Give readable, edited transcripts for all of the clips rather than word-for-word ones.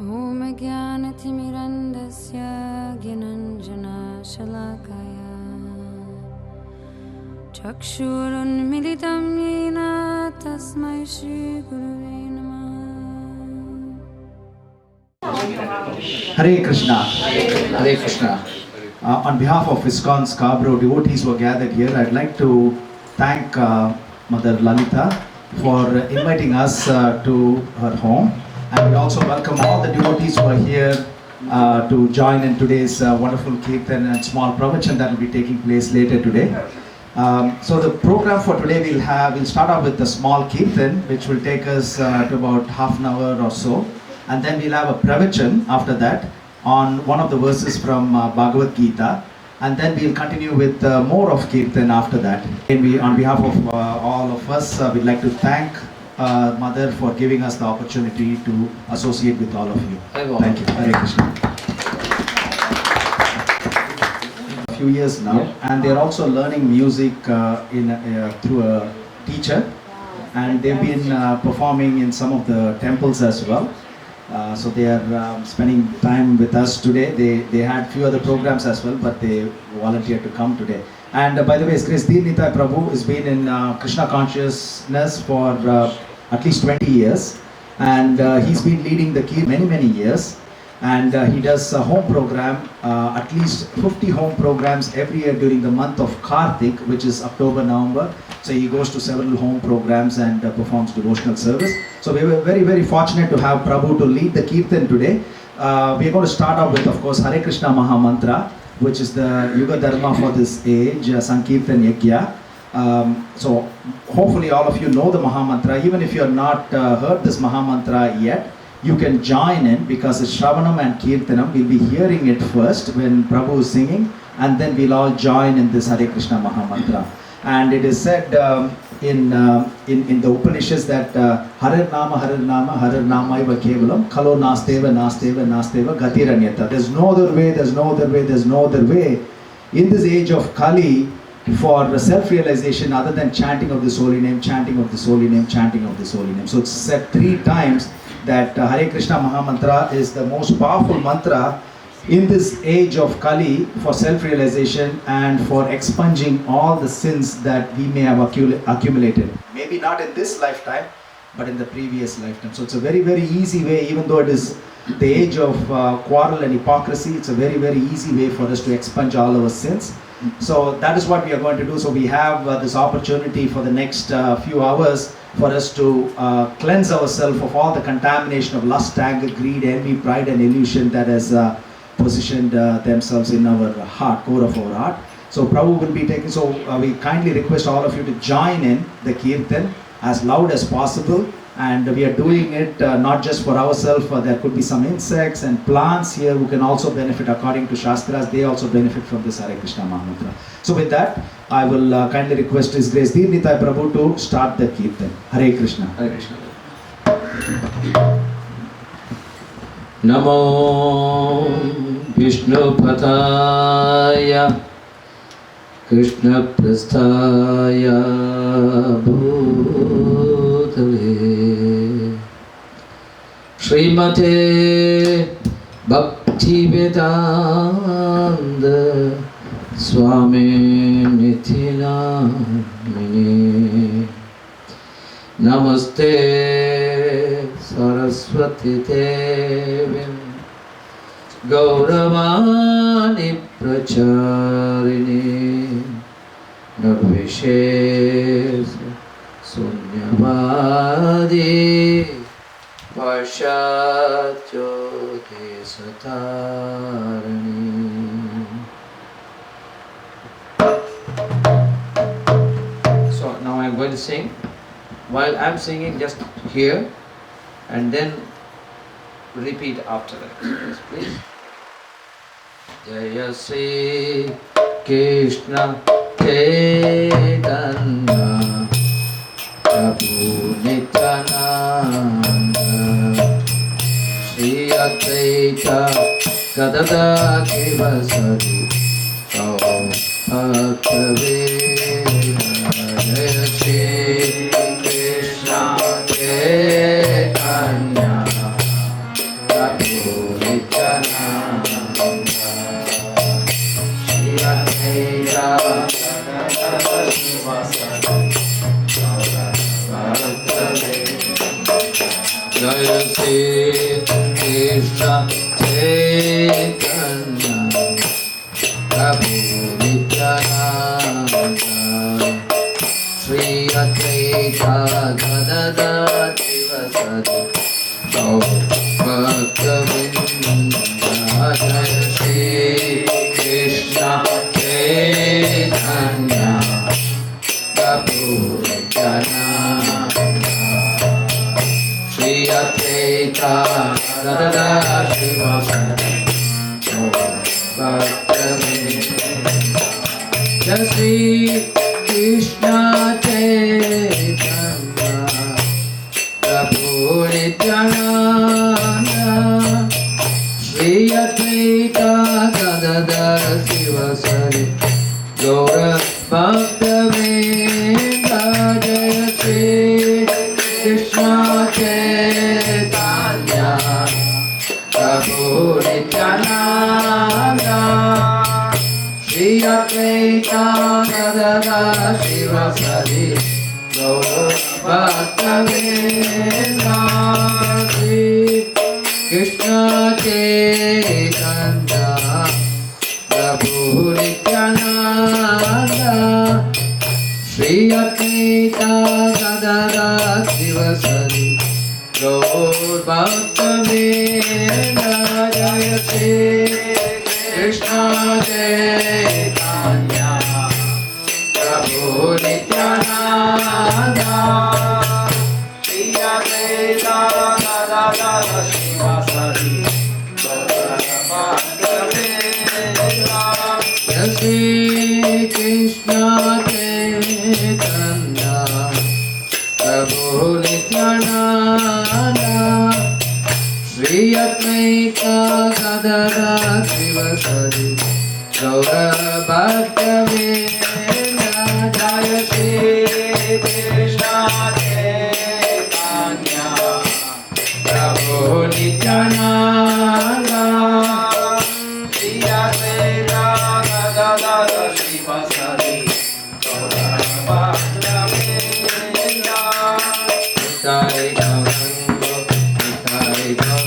ॐ ज्ञानतिमिरन्धस्य ज्ञानाञ्जनशलाकया चक्षुरुन्मिलितं येन तस्मै श्रीगुरुवे नमः। Hare Krishna. Hare Krishna. On behalf of ISKCON Scarborough devotees who are gathered here, I'd like to thank Mother Lalita for inviting us to her home, and we also welcome all the devotees who are here to join in today's wonderful kirtan and small pravachan that will be taking place later today. So the program for today we'll start off with a small kirtan which will take us to about half an hour or so, and then we'll have a pravachan after that on one of the verses from Bhagavad Gita, and then we'll continue with more of kirtan after that. And we, on behalf of all of us, we'd like to thank Mother for giving us the opportunity to associate with all of you. Thank you. Hare Krishna. A few years now, and they're also learning music through a teacher, and they've been performing in some of the temples as well. So they are spending time with us today. They had few other programs as well, but they volunteered to come today. And by the way, Grace Dheer Nitai Prabhu has been in Krishna consciousness for at least 20 years, and he's been leading the Kirtan many years, and he does a home program, at least 50 home programs every year during the month of Kartik, which is October, November. So he goes to several home programs and performs devotional service. So we were very fortunate to have Prabhu to lead the Kirtan today. We are going to start off with, of course, Hare Krishna Maha Mantra, which is the Yuga Dharma for this age, Sankirtan Yajna. So hopefully all of you know the Maha Mantra. Even if you have not heard this Maha Mantra yet, you can join in, because it's Shravanam and Kirtanam. We'll be hearing it first when Prabhu is singing, and then we'll all join in this Hare Krishna Maha Mantra. And it is said in the Upanishads that Harar Nama Iva Kevalam Kalo Nasteva Gatiranyata. There's no other way in this age of Kali for self-realization other than chanting of this holy name, chanting of this holy name, chanting of this holy name. So it's said 3 times that Hare Krishna Maha Mantra is the most powerful mantra in this age of Kali for self-realization and for expunging all the sins that we may have accumulated. Maybe not in this lifetime, but in the previous lifetime. So it's a very easy way, even though it is the age of quarrel and hypocrisy, it's a very easy way for us to expunge all our sins. So that is what we are going to do. So we have this opportunity for the next few hours for us to cleanse ourselves of all the contamination of lust, anger, greed, envy, pride and illusion that has positioned themselves in our heart, core of our heart. So Prabhu will be taking, so we kindly request all of you to join in the Kirtan as loud as possible, and we are doing it not just for ourselves. There could be some insects and plants here who can also benefit according to Shastras. They also benefit from this Hare Krishna Maha Mantra. So with that, I will kindly request His Grace Dheer Nitai Prabhu to start the Kirtan. Hare Krishna. Hare Krishna. Namo Vishnu Padaya Krishna Prasthaya Bhutale Srimate Bhakti Vedanta Swami Nityanamini Namaste Saraswati Devi Gauravani Pracharini Nirvishes Sunyavadi Vashatyoti Satarani. So now I am going to sing. While I am singing, just hear and then repeat after that. Yes, please. Jaya Sri Krishna Chaitanya Prabhu Nityananda Shri Advaita Gadadhar Sivasari Om Bhaktavedanta Jaya Shri Krishna Chaitanya Prabhu Jaya Shri Krishna Chaitanya Prabhu Nityananda Shri Advaita Gadadhara Sivasadi Gaur Bhaktavinda Jaya Shri Krishna Chaitanya Prabhu Nityananda Shri Advaita Gadadhara Sivasadi Gaur Bhaktavinda Jai Shri Krishna Chaitanya Prabhu Nityananda Shri Advaita Gadadhara Sivasadi Gaura Bhaktavinda Jaya Shri Krishna Chaitanya Prabhu Nityananda Shri Advaita Gadadhara Sivasadi Gaura Bhaktavinda Shri Krishna Chaitanya Prabhu Nityananda Shri Advaita Gadadhara Sivasadi Gaur Bhaktavinda Jaya Shri Krishna Chaitanya Prabhu Nityananda Shri Advaita Gadadhara Sivasadi Gaur Bhaktavinda Jai Shri Krishna Chaitanya Prabhu Nityananda Shri Advaita Gadadhara Sivasadi Gaura Bhaktavinda Jaya Shri Krishna Chaitanya Prabhu Nityananda Shri Advaita Gadadhara Sivasadi Gaura Bhaktavinda Nitai Gaurango Nitai Gaurango Nitai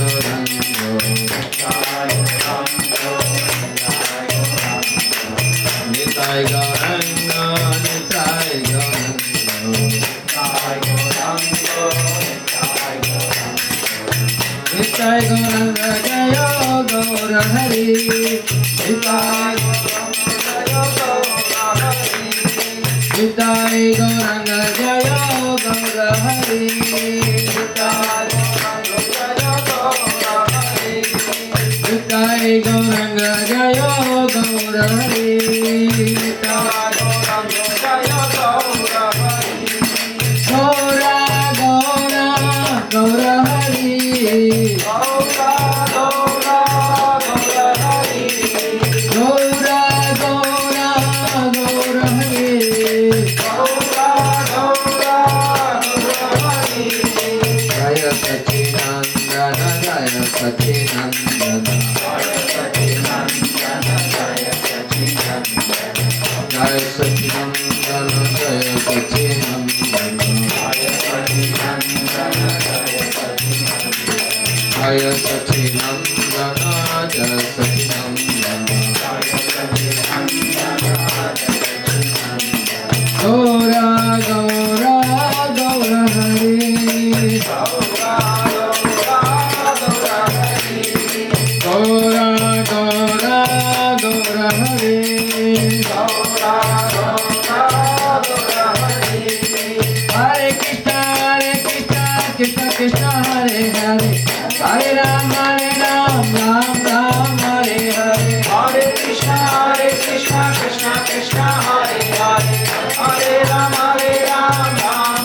Gaurango Nitai Gaurango Nitai Gaurango Nitai Gaurango Nitai Gaurango Nitai Gaurango Nitai Gaurango Nitai Gauranga Jaya Gaura Hari Nitai Gauranga Jaya Gaura Hari Nitai Gauranga Jaya Gaura Hari Gaura Gaura Gaura Hari Gaura Gaura Gaura Hari Jaya Sacinandana Jaya Sacinandana Jaya Sacinandana Jaya Sacinandana Jaya Sacinandana Jaya Sacinandana Gaura Gaura Gaura Hari Gaura Gaura Gaura Hari Hare Krishna Krishna Krishna Hare Hare Hare Ram Ram Ram Hare Hare Hare Krishna Krishna Krishna Hare Hare Hare Ram Ram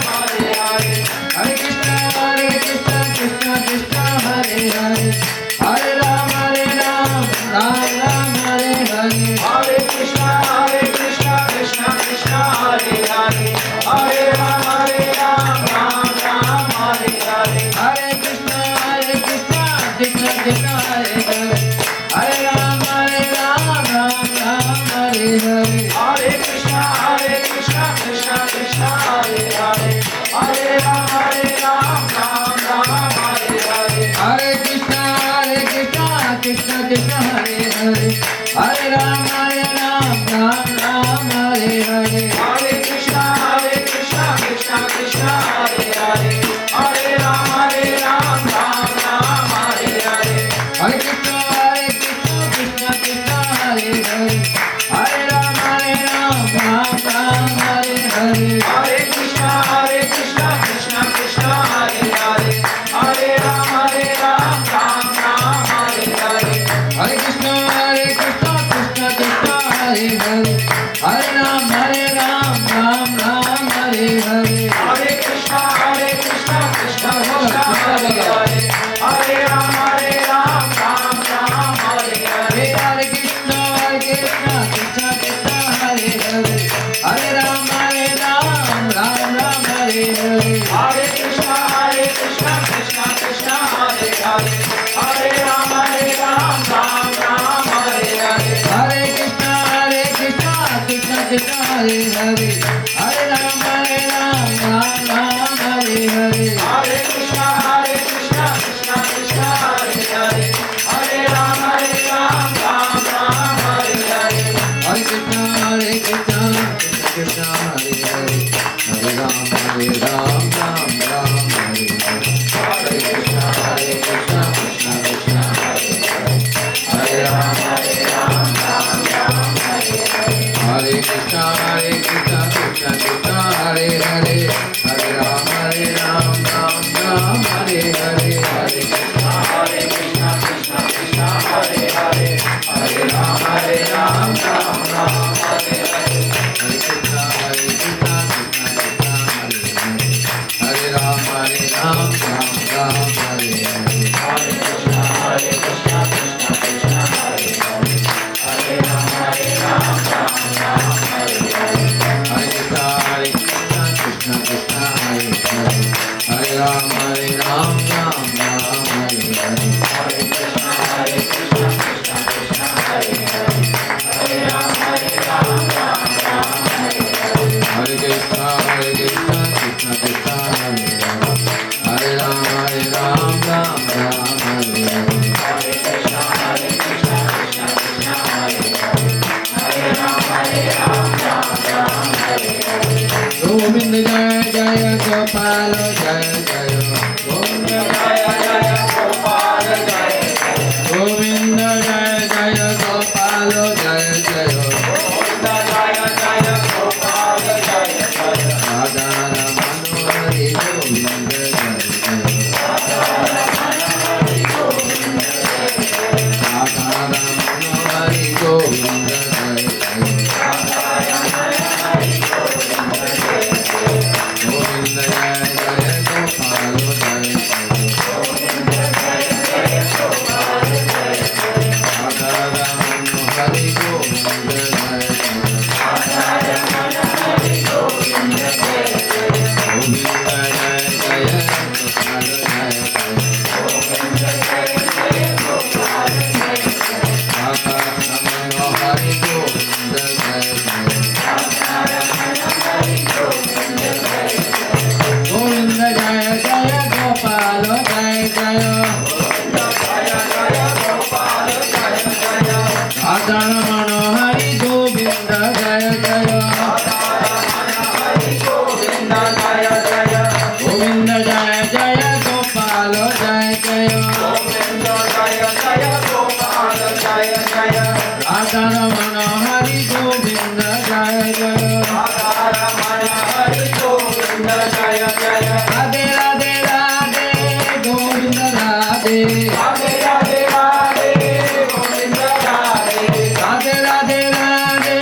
Hare Hare Hare Krishna Krishna Krishna Hare Hare Hare Ram Ram Hare Hare Hare Krishna, Krishna Krishna, Hare Hare, Hare Ram, Ram Ram, Hare Hare. Hare Krishna, Krishna Krishna, Hare Hare, Hare Ram, Ram Ram, Hare Hare. Hare Krishna, Krishna Krishna, Hare Hare, Hare Ram, Ram Ram, Hare Hare. Hare Krishna, Krishna Krishna, Hare Hare, Hare Ram, Ram Ram, Hare Hare. Hare Krishna, Krishna Krishna, Hare Hare, Hare Ram, Ram Ram, Hare Hare. Hare Krishna, Krishna Krishna, Hare Hare, Hare Ram, Ram Ram, Hare Hare. Hare Krishna, Krishna Krishna, Hare Hare, Hare Ram, Ram Ram, Hare Hare. Hare Krishna, Krishna Krishna, Hare Hare, Hare Ram, Ram Ram, Hare Hare. Hare Krishna, Krishna Krishna, Hare Hare, Hare Ram, Ram Ram, Hare Hare. Hare Krishna, Krishna Krishna, Hare Hare, Hare Ram, Ram Hare Hare. Hare Krishna, Krishna Krishna, Hare Hare, Hare Ram, Ram Hare Hare. Hare Krishna, Krishna Krishna, Hare Hare, Hare Ram, Ram Hare Hare. Hare Krishna, Krishna Krishna, Hare Hare, Hare Ram, Ram Hare Hare. Hare Krishna, Krishna Krishna, Hare Hare, Hare Ram, Ram Hare Hare. Hare Krishna, Krishna Krishna, Hare Hare, Hare Ram, Ram Hare Hare. Hare Krishna, Krishna Krishna, Hare Hare, Hare Ram, Ram Hare Hare. Hare Krishna, Krishna Krishna, Hare Hare, Hare Ram, Ram Hare Hare. Hare Krishna, Krishna Krishna, Hare Hare, Hare Ram, Ram Hare Hare. Hare Krishna, Krishna Krishna, Hare Hare, Hare Ram, Ram Hare Hare. Hare Krishna, Krishna Krishna, Hare Hare, Hare Ram, Ram Hare Hare. Hare Krishna, Krishna Krishna, Hare Hare, Hare Ram, Ram Hare Hare. Hare Krishna, Krishna Krishna, Hare Hare, Hare Ram, Ram Hare Hare. Hare Krishna, Krishna Krishna, Hare Hare, Hare Ram, Ram Hare Hare. Govind Jaya Jaya Gopal Jaya Jaya, Govind Jaya Jaya Gopal Jaya Jaya, Govind Jaya Jaya Gopal Jaya Jaya, Govind Jaya Jaya Gopal Jaya Jaya. Radha Ramano Hari Govind Jaya Jaya, Radha Ramano Hari Govind Jaya Jaya, Radha Ramano Hari Govind Jaya Jaya, Radha Ramano Hari Govind Jaya Jaya. Govind Jaya Jaya Gopal Jaya Jaya, Govind Jaya Jaya Gopal Jaya Jaya, Radha Ramano Hari Govind Jaya Jaya, Radha Ramano Hari Govind Jaya Jaya. Govind Jaya Jaya Gopal Jaya Jaya, Govind Jaya Jaya Gopal Jaya Jaya, Radha Ramano Hari Govind Jaya Jaya, Radha Ramano Hari Govind Jaya Jaya. Govind Jaya Jaya Gopal Jaya Jaya, Govind Jaya Jaya Gopal Jaya Jaya, Radha Ramano Hari Govind Jaya Jaya, Radha Ramano Hari Govind Jaya Jaya. Govind Jaya Jaya Gopal Jaya Jaya, Govind Jaya Jaya Gopal Jaya Jaya, Radha Ramano Hari Govind Jaya Jaya, Radha Ramano Hari Govind Jaya Jaya. Radhe Radhe Radhe Govind Radhe, Radhe Radhe Radhe Govind Radhe, Radhe Radhe Radhe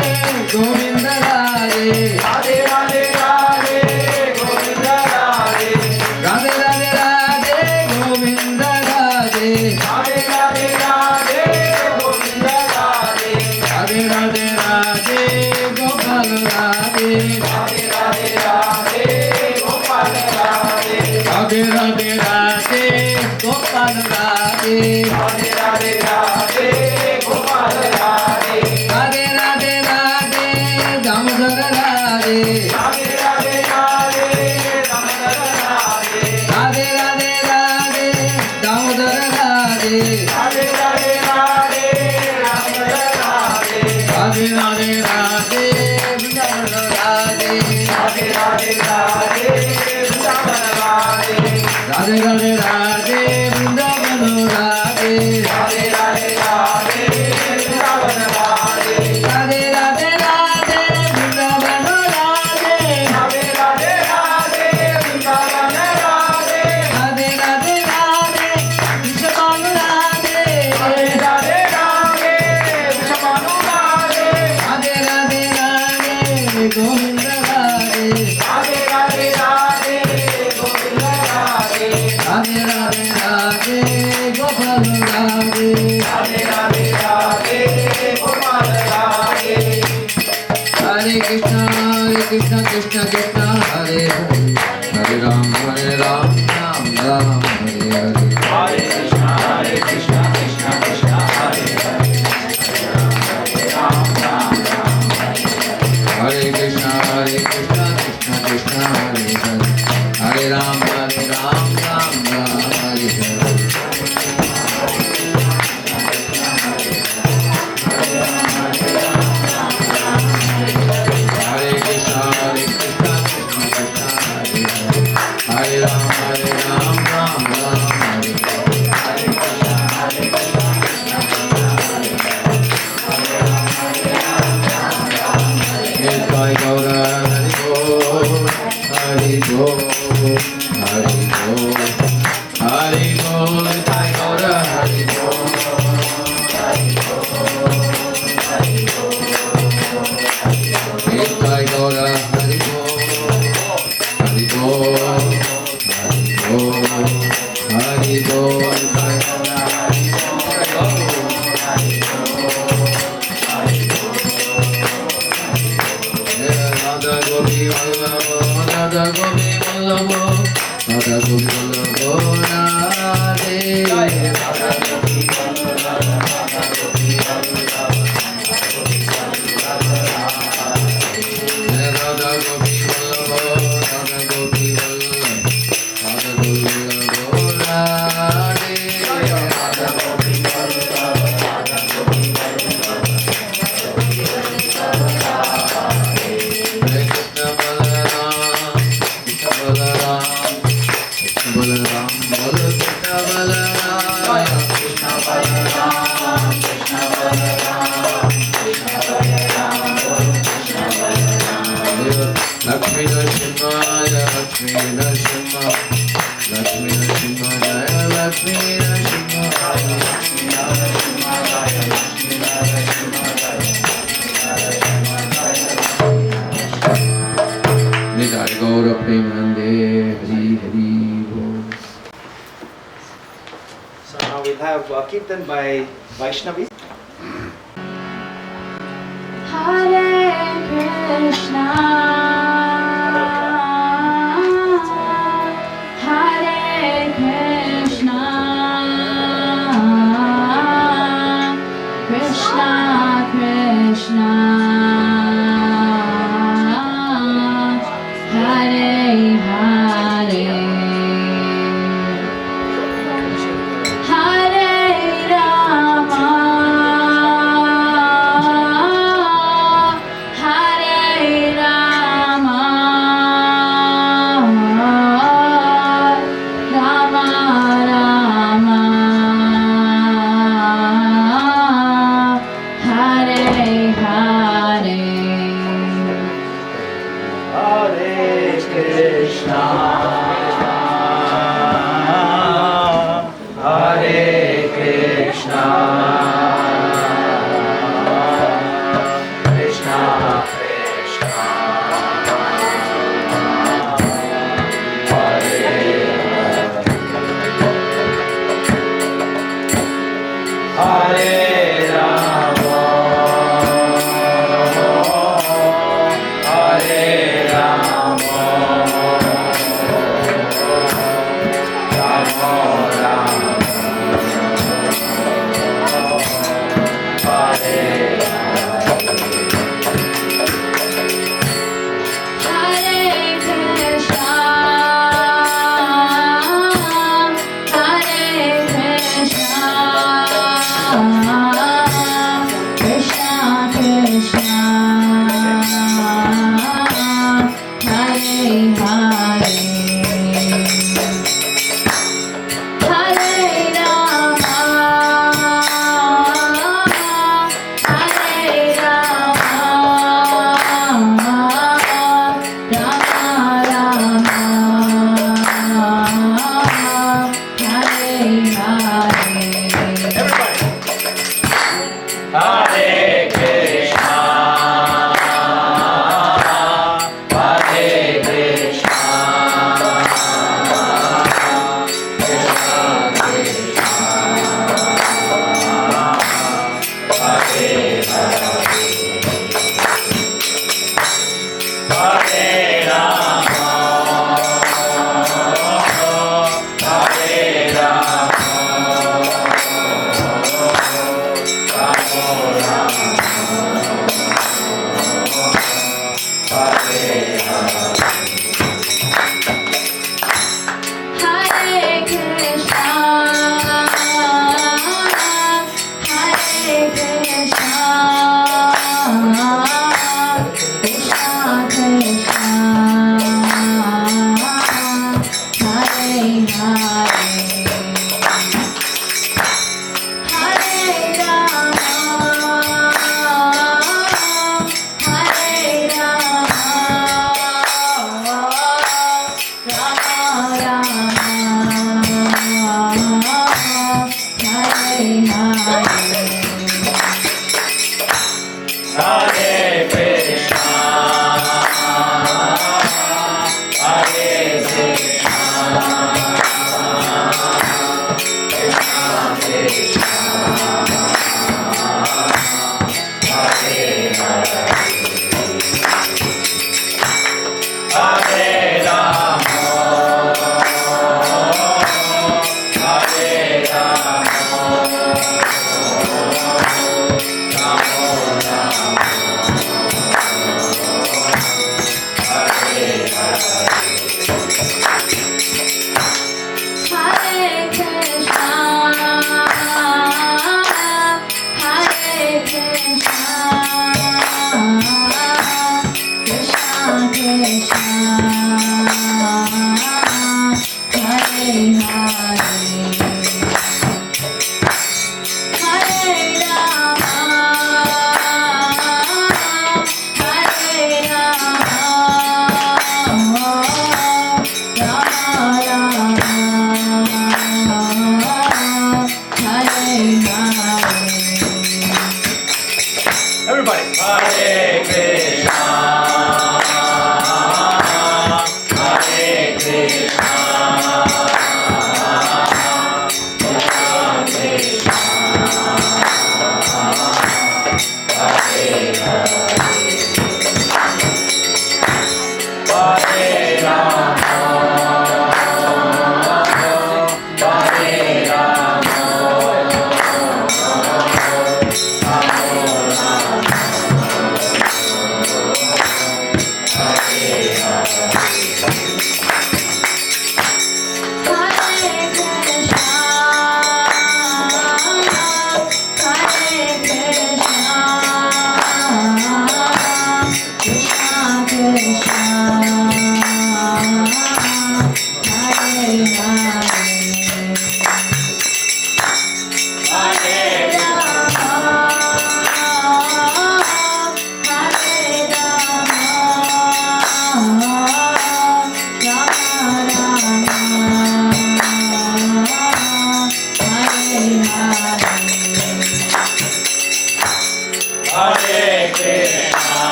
Govind Radhe, Radhe Radhe Radhe Govind Radhe, Radhe Radhe Radhe Govind Radhe, Radhe Radhe Radhe Govind Radhe, Radhe Radhe Radhe Gopal Radhe Radhe Radhe Radhe Gopal Radhe Radhe Radhe Radhe Gopal Radhe Radhe Radhe Radhe Gopal Radhe Radhe Radhe Radhe Damodar Radhe Radhe Radhe Radhe Damodar Radhe Radhe Radhe Radhe Damodar Radhe Radhe Radhe Radhe Damodar Radhe Radhe Radhe Radhe Vrindavan Radhe Radhe Radhe Radhe Vrindavan Radhe Radhe Radhe Radhe Vrindavan Radhe Radhe Radhe Radhe Vrindavan Radhe Radhe Radhe Radhe Vrindavan Radhe Radhe Radhe Radhe Vrindavan Radhe Radhe Radhe Radhe Vrindavan Radhe Radhe Radhe Radhe Vrindavan Radhe Radhe Radhe Radhe Govinda Radhe Radhe Radhe Radhe Govinda Radhe Radhe Radhe Radhe Gopal Radhe Radhe Radhe Radhe Gopal Radhe Hare Krishna Krishna Krishna Hare Hare Hare Ram Ram Ram Hare Hare Hare Krishna Krishna Krishna Hare Hare Hare Ram Ram Hare Krishna Krishna Krishna Hare Hare Hare Ram Ram Hare Hare Hare Krishna Krishna Krishna Hare Hare Hare Ram Ram Hare Hare Nitai Gaura Hari Bol Hari Bol Hari Bol Hari Bol Nitai Gaura Hari Bol Nitai Gaura Hari Bol Hari Bol Hari Bol Hari Bol Nitai Gaura Hari Radha Gopi Vallabha Radha Gopi Vallabha Radha Gopi Vallabha Radhe Radha Gopi Vallabha Radha Gopi Vallabha Radha Gopi Vallabha Radha Gopi Vallabha Radha Gopi Vallabha Radhe Radha Gopi Vallabha Radha Gopi Vallabha Hare Krishna Balaram Krishna Balaram Krishna Balaram Bolo Krishna Balaram Krishna Balaram Krishna Balaram Krishna Balaram Bolo Krishna Balaram Lakshmi Narasimha Jaya Lakshmi Narasimha Lakshmi Narasimha Jaya Lakshmi Narasimha Jaya Lakshmi Narasimha Jaya Lakshmi Narasimha Jaya Nitai Gaura Premanande Hari Hari Bol. So now we'll have Kirtan by Vaishnavis. Hare Krishna, Hare Krishna, Krishna Krishna, Hare Hare, Hare Rama, Hare Rama, Rama Rama, Hare Hare.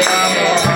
Hare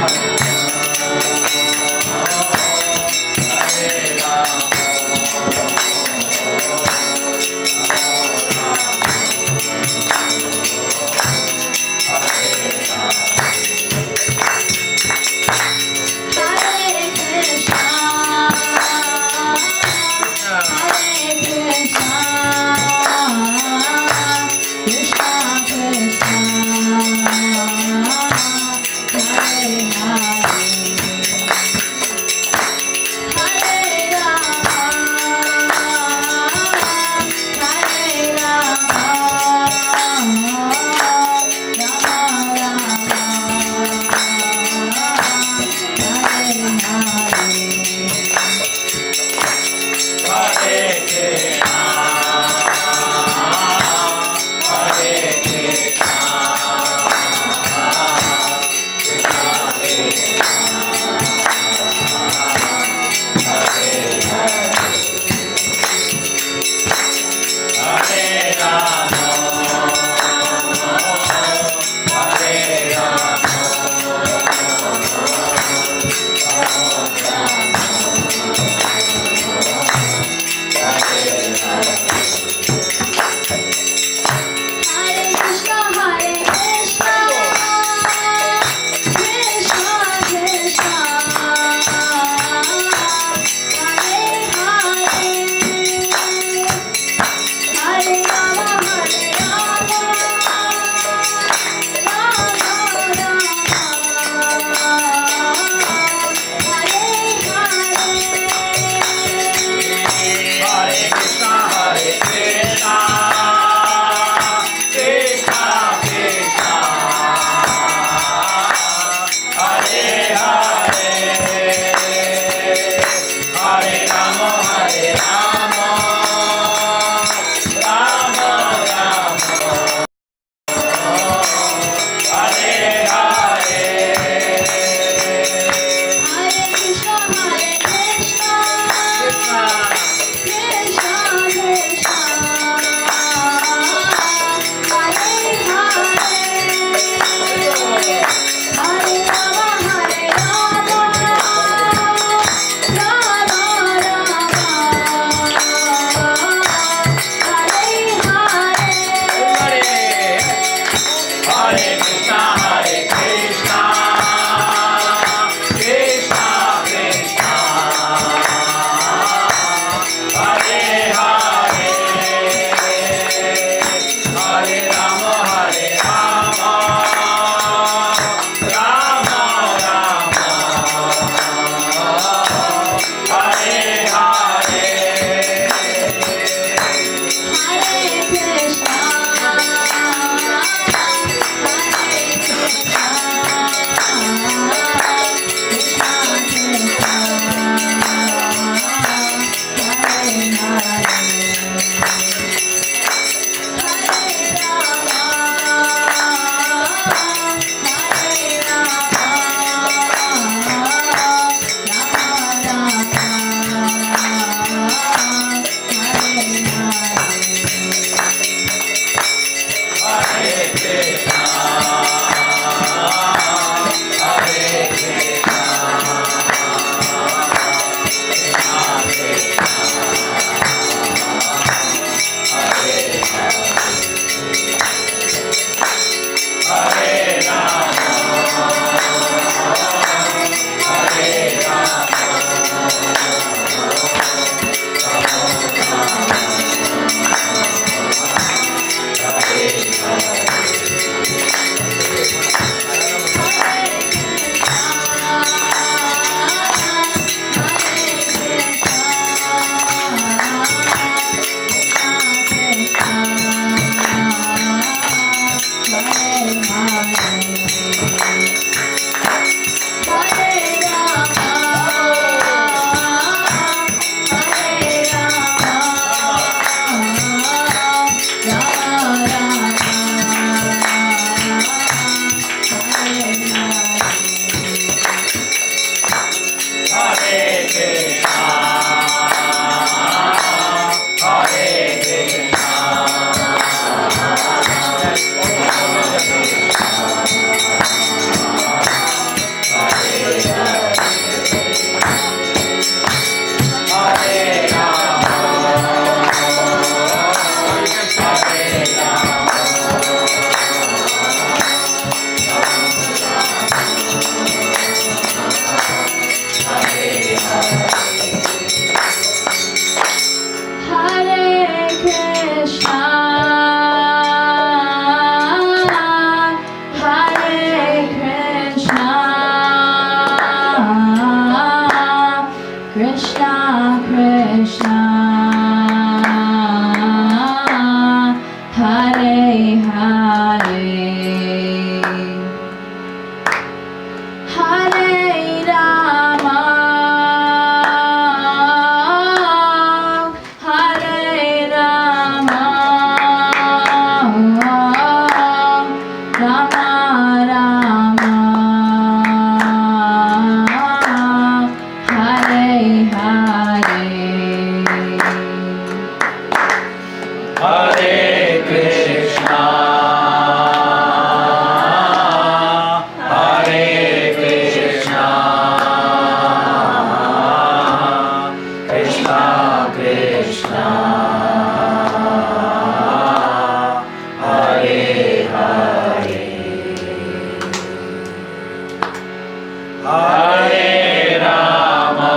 Hare Rama,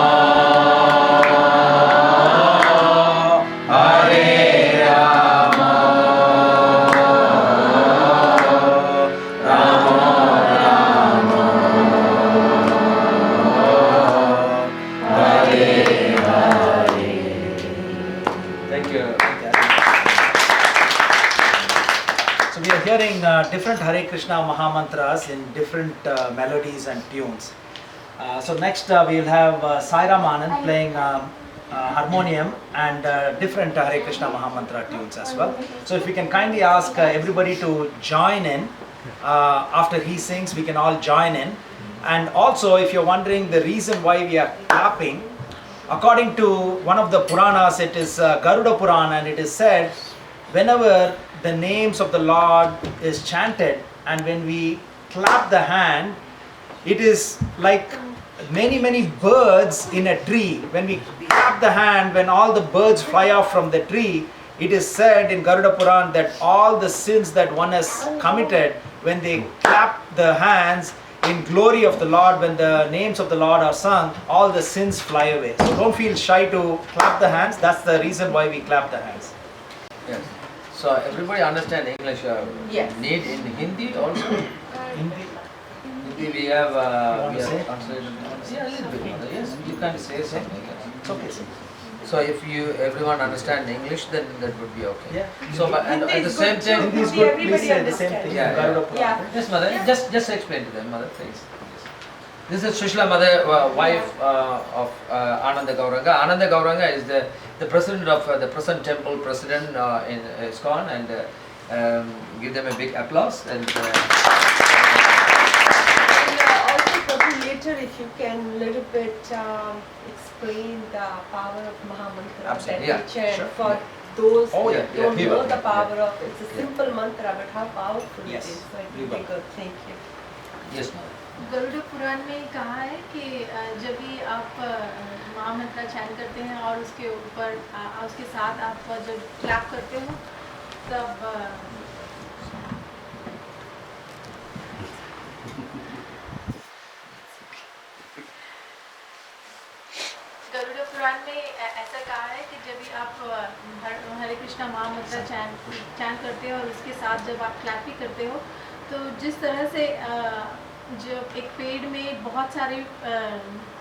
Hare Rama, Rama Rama, Hare Hare. Thank you. So we are hearing different Hare Krishna Mahamantras in different melodies and tunes. So next we will have Sai Ram Anand playing harmonium and different Hare Krishna Mahamantra tunes as well. So if we can kindly ask everybody to join in after he sings, we can all join in. And also if you're wondering the reason why we are clapping, according to one of the Puranas, it is Garuda Purana, and it is said whenever the names of the Lord is chanted and when we clap the hand, it is like many birds in a tree. When we clap the hand, when all the birds fly off from the tree, it is said in Garuda Puran that all the sins that one has committed, when they clap the hands in glory of the Lord, when the names of the Lord are sung, all the sins fly away. So don't feel shy to clap the hands. That's the reason why we clap the hands. Yes. So everybody understand English? Yes. Need in Hindi also? Hindi. Hindi we have want to say? translated. Yeah, a little bit. Yes, you can say something. It's okay, sir. So if everyone understand English, then that would be okay. Yeah. So but and Hindi at the is same good time, too. Hindi is Hindi good. Please everybody say the same understands. thing. Yeah, Garuda yeah. Puran. Yeah. yes, mother. Just explain to them, mother, please. This is Sushila Mother, wife of Ananda Gauranga. Ananda Gauranga is the president of the present temple president in ISKCON, and give them a big applause. And Also, Prabhu, later if you can little bit explain the power of Mahamantra Absolutely, that yeah, we chant sure. for those Oh, who yeah, yeah, don't we know will, the power yeah. of it's a simple mantra but how powerful Yes, it is. So it we will be will. good. Thank you. yes, mother. Garuda Purana में कहा है कि जब भी आप महामंत्र चैन करते हैं और उसके ऊपर उसके साथ आप जब क्लैप करते हो तब गरुड़ पुराण में ऐसा कहा है कि जब भी आप हरे कृष्णा महामंत्र चैन करते हो और उसके साथ जब आप क्लैप भी करते हो तो जिस तरह से जब एक पेड़ में बहुत सारे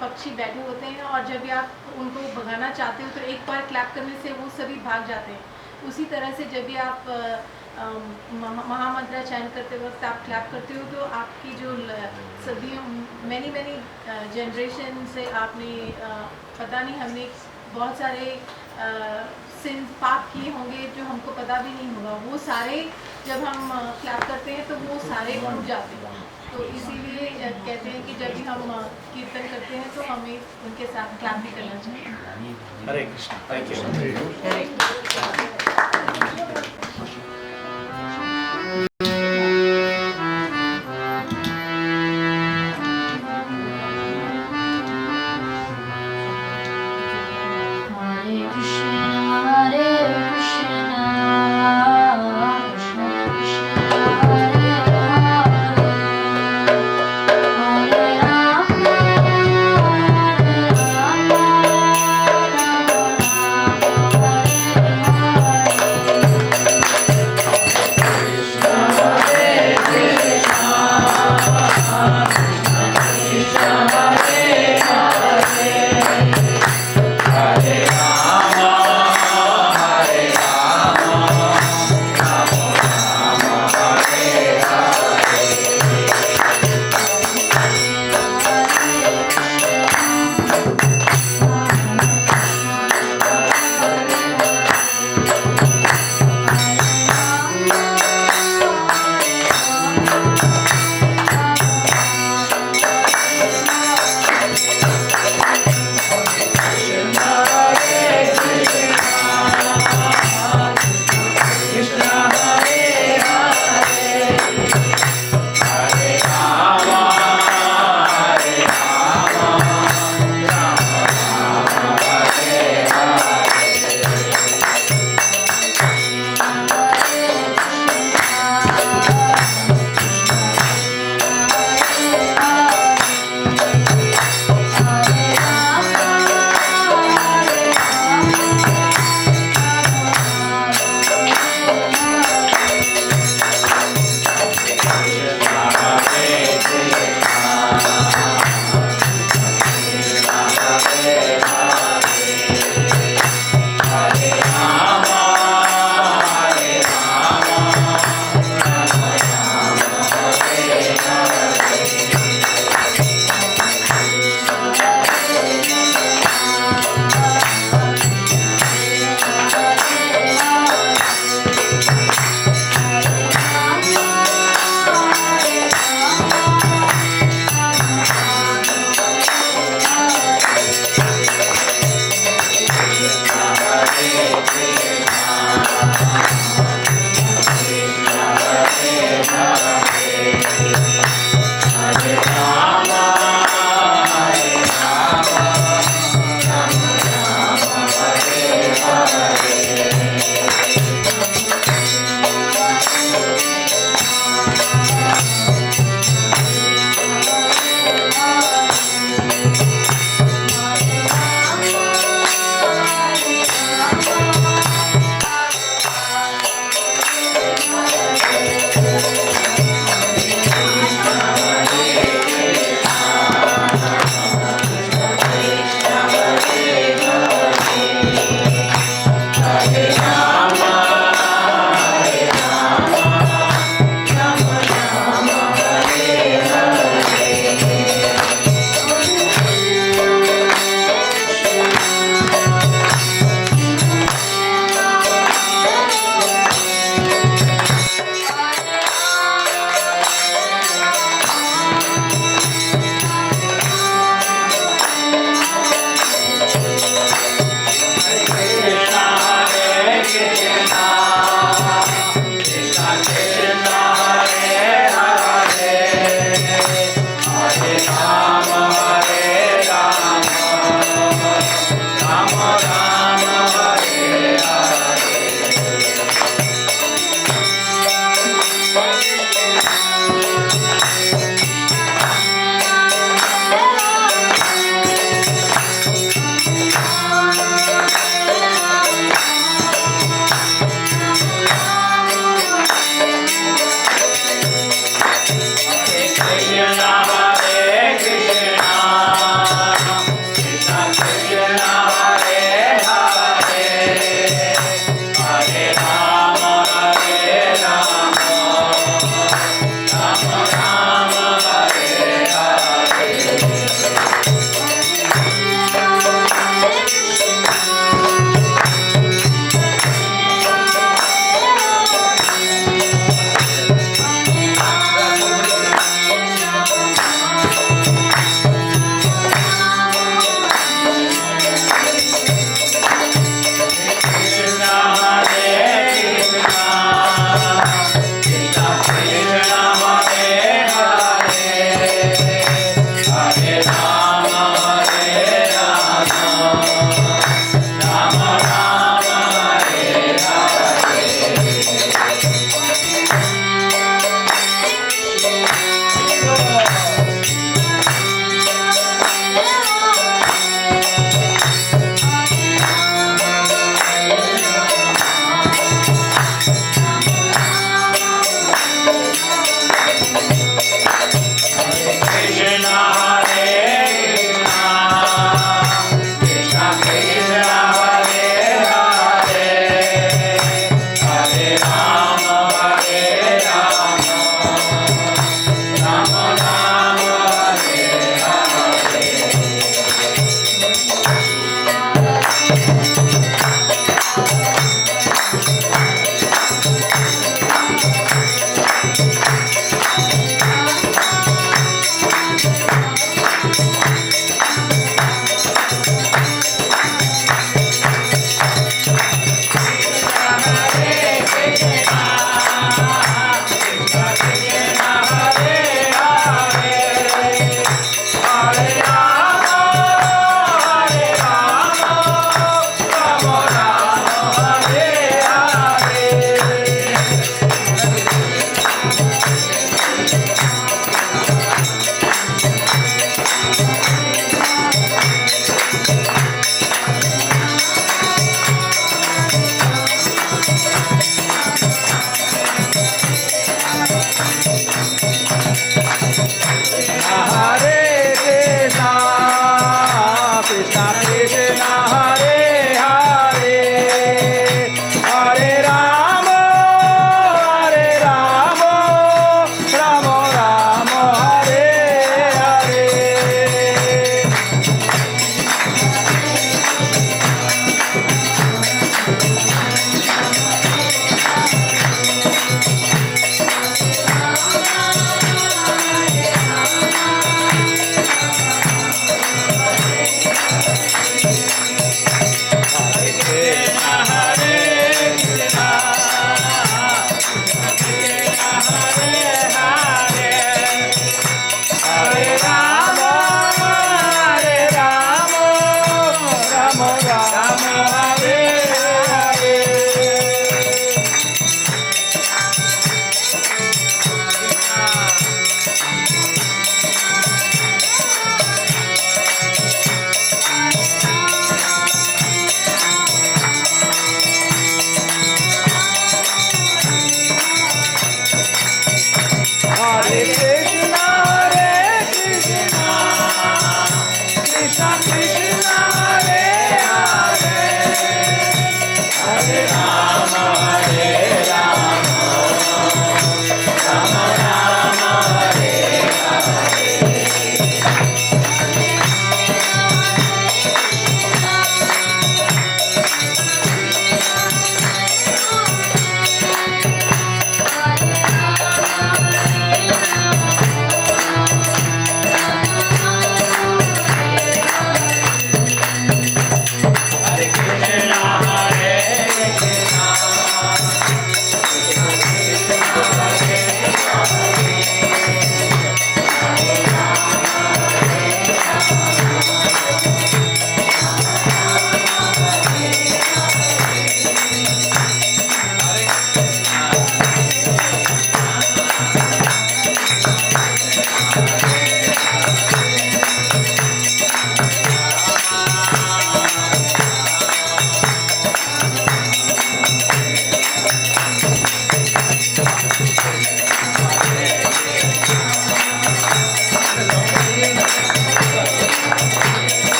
पक्षी बैठे होते हैं और जब भी आप उनको भगाना चाहते हो तो एक बार क्लैप करने से वो सभी भाग जाते हैं। उसी तरह से जब भी आप महामंत्र चैन करते वक्त आप क्लैप करते हो तो आपकी जो सदियों मैनी जनरेशन से आपने पता नहीं हमने बहुत सारे सिन पाप किए होंगे जो हमको पता भी नहीं होगा, वो सारे जब हम क्लैप करते हैं तो वो सारे उठ जाते हैं। तो इसीलिए कहते हैं कि जब भी हम कीर्तन करते हैं तो हमें उनके साथ क्लैप भी करना चाहिए। Hare Krishna. Thank you. Hare Krishna, Hare Krishna, Krishna Krishna, Hare Hare, Hare Rama, Hare Rama, Rama Rama, Hare Hare.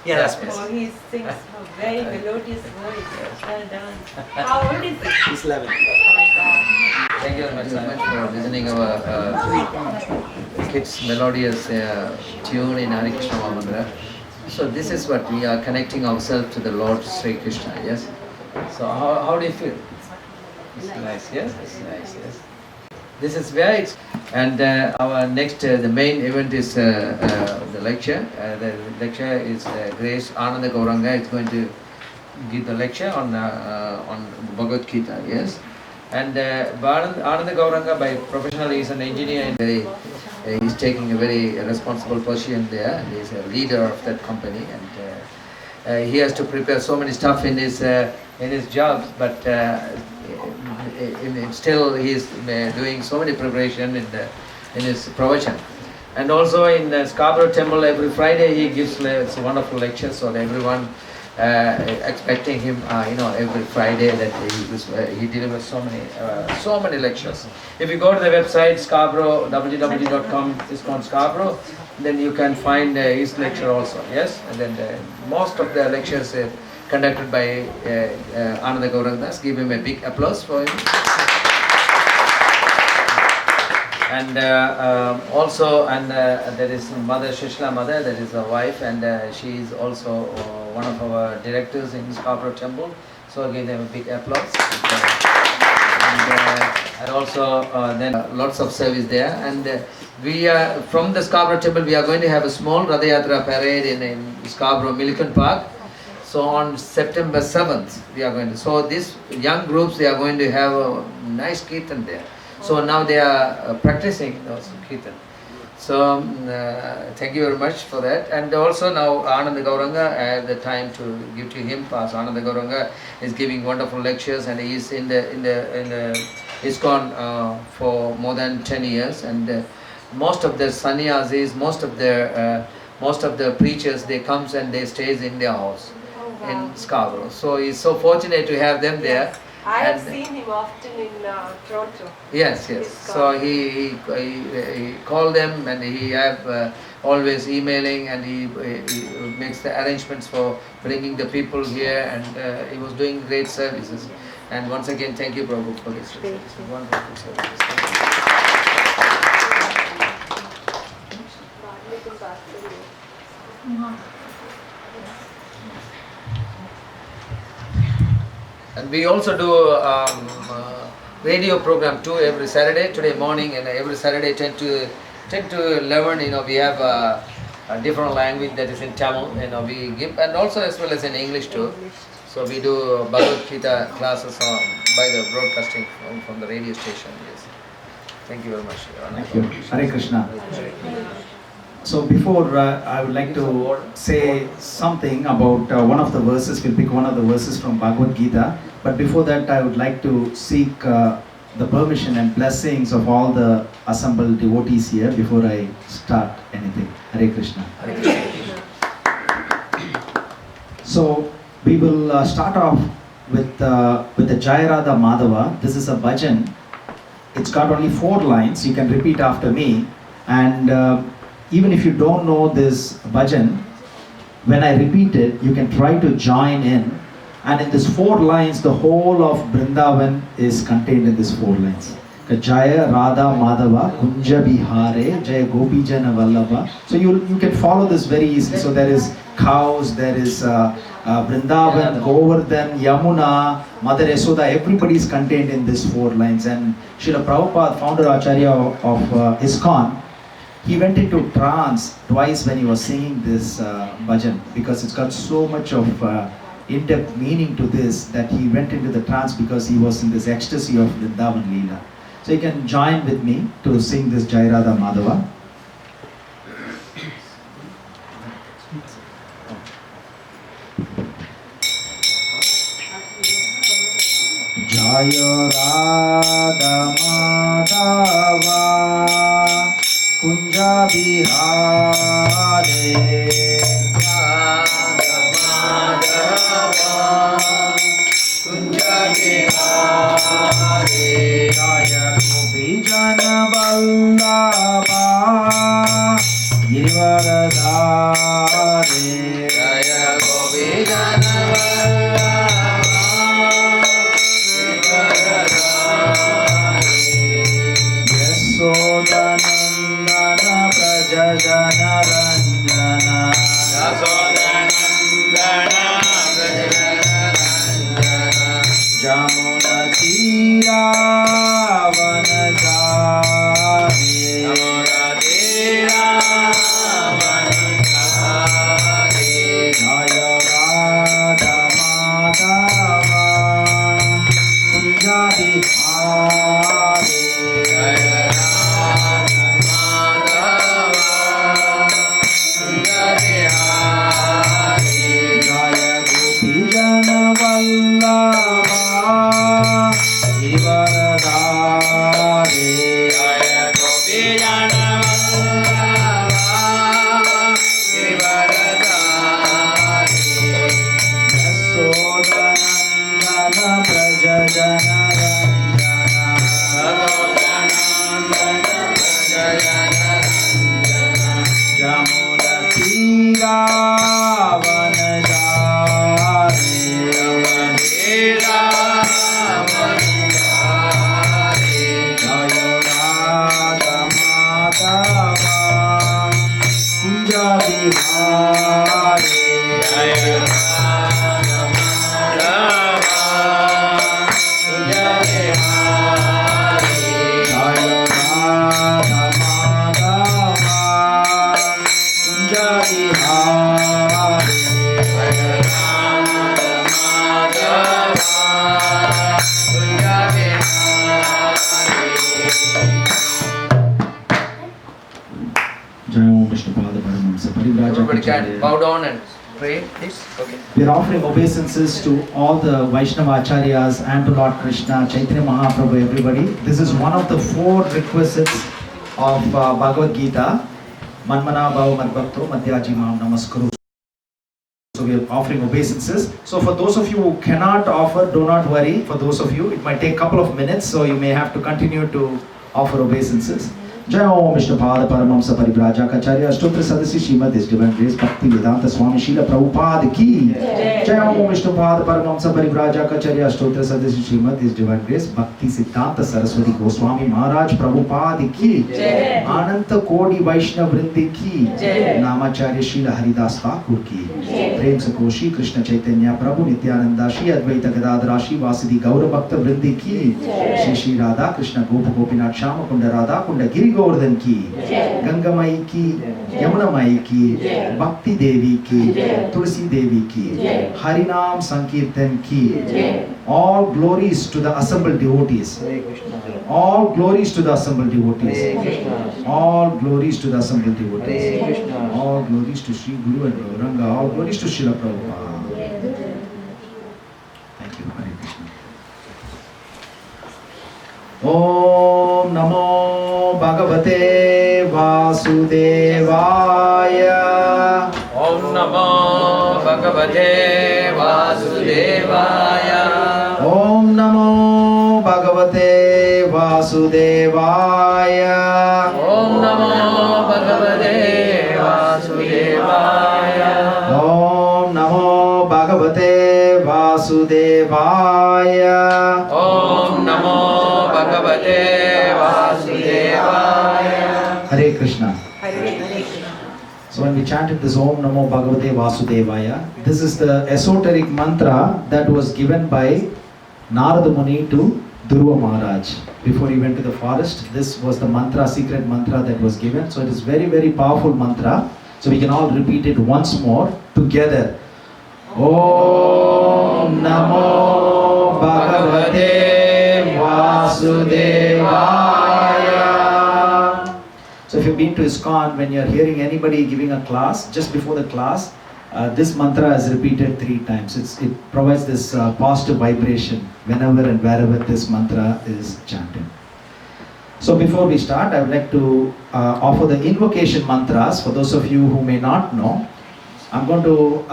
Yes, Yes. Oh, he sings a very melodious voice. Well done. How old is he? He's 11. Oh, God. Thank you very much, Simon, for listening our kids' melodious tune in Hare Krishna Mahamantra. So this is what we are connecting ourselves to the Lord Sri Krishna. Yes. So how do you feel? It's nice. Yes. It's nice. Yes. This is where it's, and our next the main event is the lecture. The lecture is Grace Ananda Gauranga is going to give the lecture on Bhagavad Gita. Yes. And Ananda Gauranga by professional is an engineer and he's taking a very responsible position there. He's a leader of that company and he has to prepare so many stuff in his jobs, but still he's doing so many preparation in his profession. And also in the Scarborough Temple every Friday he gives wonderful lectures, so everyone expecting him, every Friday that he delivers so many lectures. If you go to the website Scarborough, www.com ISKCON Scarborough, then you can find his lecture also. Yes, and then most of the lectures conducted by Ananda Gauranga. Give him a big applause for him. And also, there is Mother Shishla Mother, that is a wife, and she is also one of our directors in Scarborough Temple. So give them a big applause. And also then lots of service there. And we are from the Scarborough Temple. We are going to have a small Ratha Yatra parade in Scarborough Milliken Park. So on September 7th, we are going to. So these young groups, they are going to have a nice kirtan there. So now they are practicing those kirtan. So thank you very much for that. And also now Ananda Gauranga, I have the time to give to him. As Ananda Gauranga is giving wonderful lectures, and he is in the ISKCON for more than 10 years. And most of the sannyasis, most of the preachers, they comes and they stays in their house in Scarborough. So he's so fortunate to have them there. I have And- seen him often in Toronto. Yes. So he called them, and he have always emailing, and he makes the arrangements for bringing the people here, and he was doing great services. And once again, thank you, Prabhu, for this wonderful service. And we also do radio program too every Saturday, today morning, and every Saturday 10 to 11. We have a different language, that is in Tamil. We give, and also as well as in English too. So we do Bhagavad Gita classes by the broadcasting from the radio station. Yes. Thank you very much. Thank you. Hare Krishna. So before I would like to say something about one of the verses. We'll pick one of the verses from Bhagavad Gita. But before that, I would like to seek the permission and blessings of all the assembled devotees here before I start anything. Hare Krishna. So we will start off with the Jai Radha Madhava. This is a bhajan. It's got only 4 lines. You can repeat after me. And even if you don't know this bhajan, when I repeat it, you can try to join in. And in these 4 lines, the whole of Vrindavan is contained in these 4 lines. Jaya Radha Madhava Kunja Bihare Jaya Gopijana Vallabha. So you can follow this very easily. So there is cows, there is Vrindavan, Govardhan, Yamuna, Mother Yasoda. Everybody is contained in these 4 lines. And Srila Prabhupada, founder Acharya of ISKCON, he went into trance twice when he was singing this bhajan, because it's got so much of in-depth meaning to this that he went into the trance because he was in this ecstasy of Vrindavan Leela. So you can join with me to sing this Jai Radha Madhava. Jai Radha Madhava Kunja Bihare Radha Madhava Kunja Bihare Jaya Gopijana Vallabha Girivaradhare Jaya यशोदनन्दन Vraj जनरञ्जन जय राधा माधव कुञ्जाबिहारी जय गोपीजन वल्लभा Girivardhari यशोदनन्दन Vraj Everybody can bow down and pray, please. Okay. We are offering obeisances to all the Vaishnava Acharyas and to Lord Krishna, Chaitanya Mahaprabhu, everybody. This is one of the 4 requisites of Bhagavad Gita. Manmana Bhava Madbhakto Madhyaji Mam Namaskuru. So we are offering obeisances. So for those of you who cannot offer, do not worry. For those of you, it might take a couple of minutes, so you may have to continue to offer obeisances. जय ओम विष्णुपाद परमहंस परिव्राजकाचार्य अष्टोत्तर सदस्य Shrimad divine grace भक्ति वेदांत स्वामी शील प्रभुपाद की जय ओम विष्णुपाद परमहंस परिव्राजकाचार्य अष्टोत्तर सदस्य Shrimad divine grace भक्ति सिद्धांत सरस्वती गोस्वामी महाराज प्रभुपाद की अनंत कोटि वैष्णव वृंद की नामाचार्य शील हरिदास ठाकुर की प्रेम से कोशी कृष्ण चैतन्य प्रभु नित्यानंदा श्री अद्वैत गदाधर श्री वासुदेव गौर भक्त वृंद की श्री श्री राधा कृष्ण गोप गोपीनाथ श्याम कुंड राधा कुंड गिरि गोवर्धन की गंगा माई की यमुना माई की भक्ति देवी की तुलसी देवी की हरिनाम संकीर्तन की all glories to the assembled devotees all glories to the assembled devotees all glories to the assembled devotees all glories to Sri Guru and Gauranga all glories to Srila Prabhupada. Thank you. Hare Krishna. Om Namo Bhagavate Vasudevaya. Om Namo Bhagavate Vasudevaya. Om Namo Bhagavate Vasudevaya. Om Namo Bhagavate Vasudevaya. Om Namo Bhagavate Vasudevaya. Om Namo Bhagavate Vasudevaya. Hare Krishna. So when we chanted this Om Namo Bhagavate Vasudevaya, this is the esoteric mantra that was given by Narada Muni to Dhruva Maharaj. Before he went to the forest, this was the mantra, secret mantra that was given. So it is very, very powerful mantra. So we can all repeat it once more together. Om Namo Bhagavate Vasudevaya. So if you've been to ISKCON, when you're hearing anybody giving a class, just before the class, this mantra is repeated 3 times. It provides this positive vibration whenever and wherever this mantra is chanted. So before we start, I would like to offer the invocation mantras for those of you who may not know. I'm going to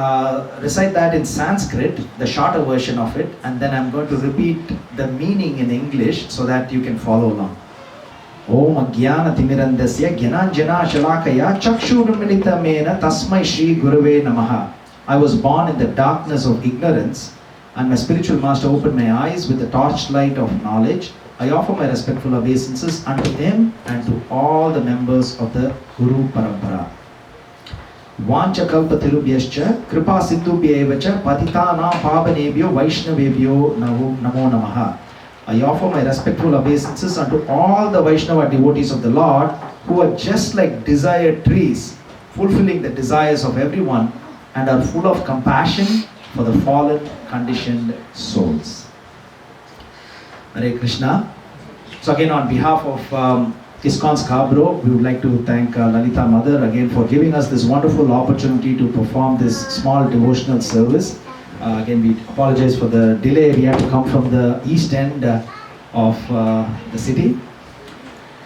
recite that in Sanskrit, the shorter version of it, and then I'm going to repeat the meaning in English so that you can follow along. Om Agyana Timirandasya Gyananjana Shalakaya Chakshurumilitamena Tasmai Shri Gurave Namaha. I was born in the darkness of ignorance, and my spiritual master opened my eyes with the torchlight of knowledge. I offer my respectful obeisances unto him and to all the members of the Guru Parampara. Vanchakalpatirubhyascha kripa sindhubhyevacha patitanam pavanebhyo vaishnavebhyo namo namaha. I offer my respectful obeisances unto all the Vaishnava devotees of the Lord who are just like desired trees, fulfilling the desires of everyone and are full of compassion for the fallen, conditioned souls. Hare Krishna. So again, on behalf of ISKCON Scarborough, we would like to thank Lalita Mother again for giving us this wonderful opportunity to perform this small devotional service. Again, we apologize for the delay. We had to come from the east end of the city.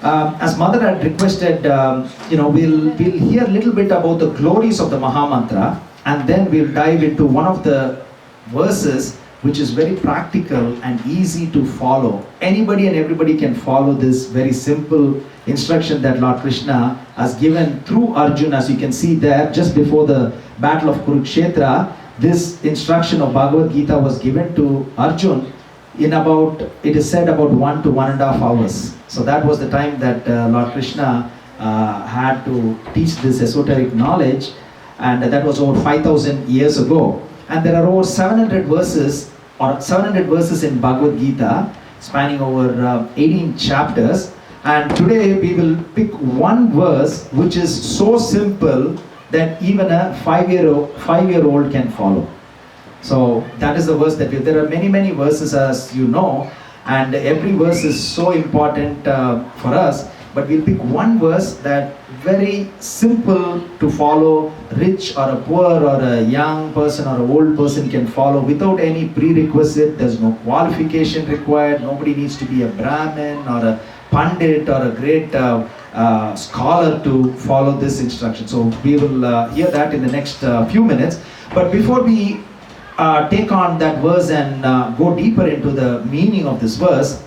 As Mother had requested, we'll hear a little bit about the glories of the Maha Mantra, and then we'll dive into one of the verses which is very practical and easy to follow. Anybody and everybody can follow this very simple instruction that Lord Krishna has given through Arjuna. As you can see there, just before the battle of Kurukshetra, this instruction of Bhagavad Gita was given to Arjun in about, it is said, about 1 to 1.5 hours. So that was the time that Lord Krishna had to teach this esoteric knowledge, and that was over 5,000 years ago. And there are over 700 verses in Bhagavad Gita, spanning over 18 chapters. And today we will pick one verse which is so simple that even a 5-year-old can follow. So that is the verse that there are many verses, as you know, and every verse is so important for us. But we'll pick one verse that very simple to follow, rich or a poor or a young person or an old person can follow without any prerequisite. There's no qualification required. Nobody needs to be a Brahmin or a Pandit or a great scholar to follow this instruction. So we will hear that in the next few minutes. But before we take on that verse and go deeper into the meaning of this verse,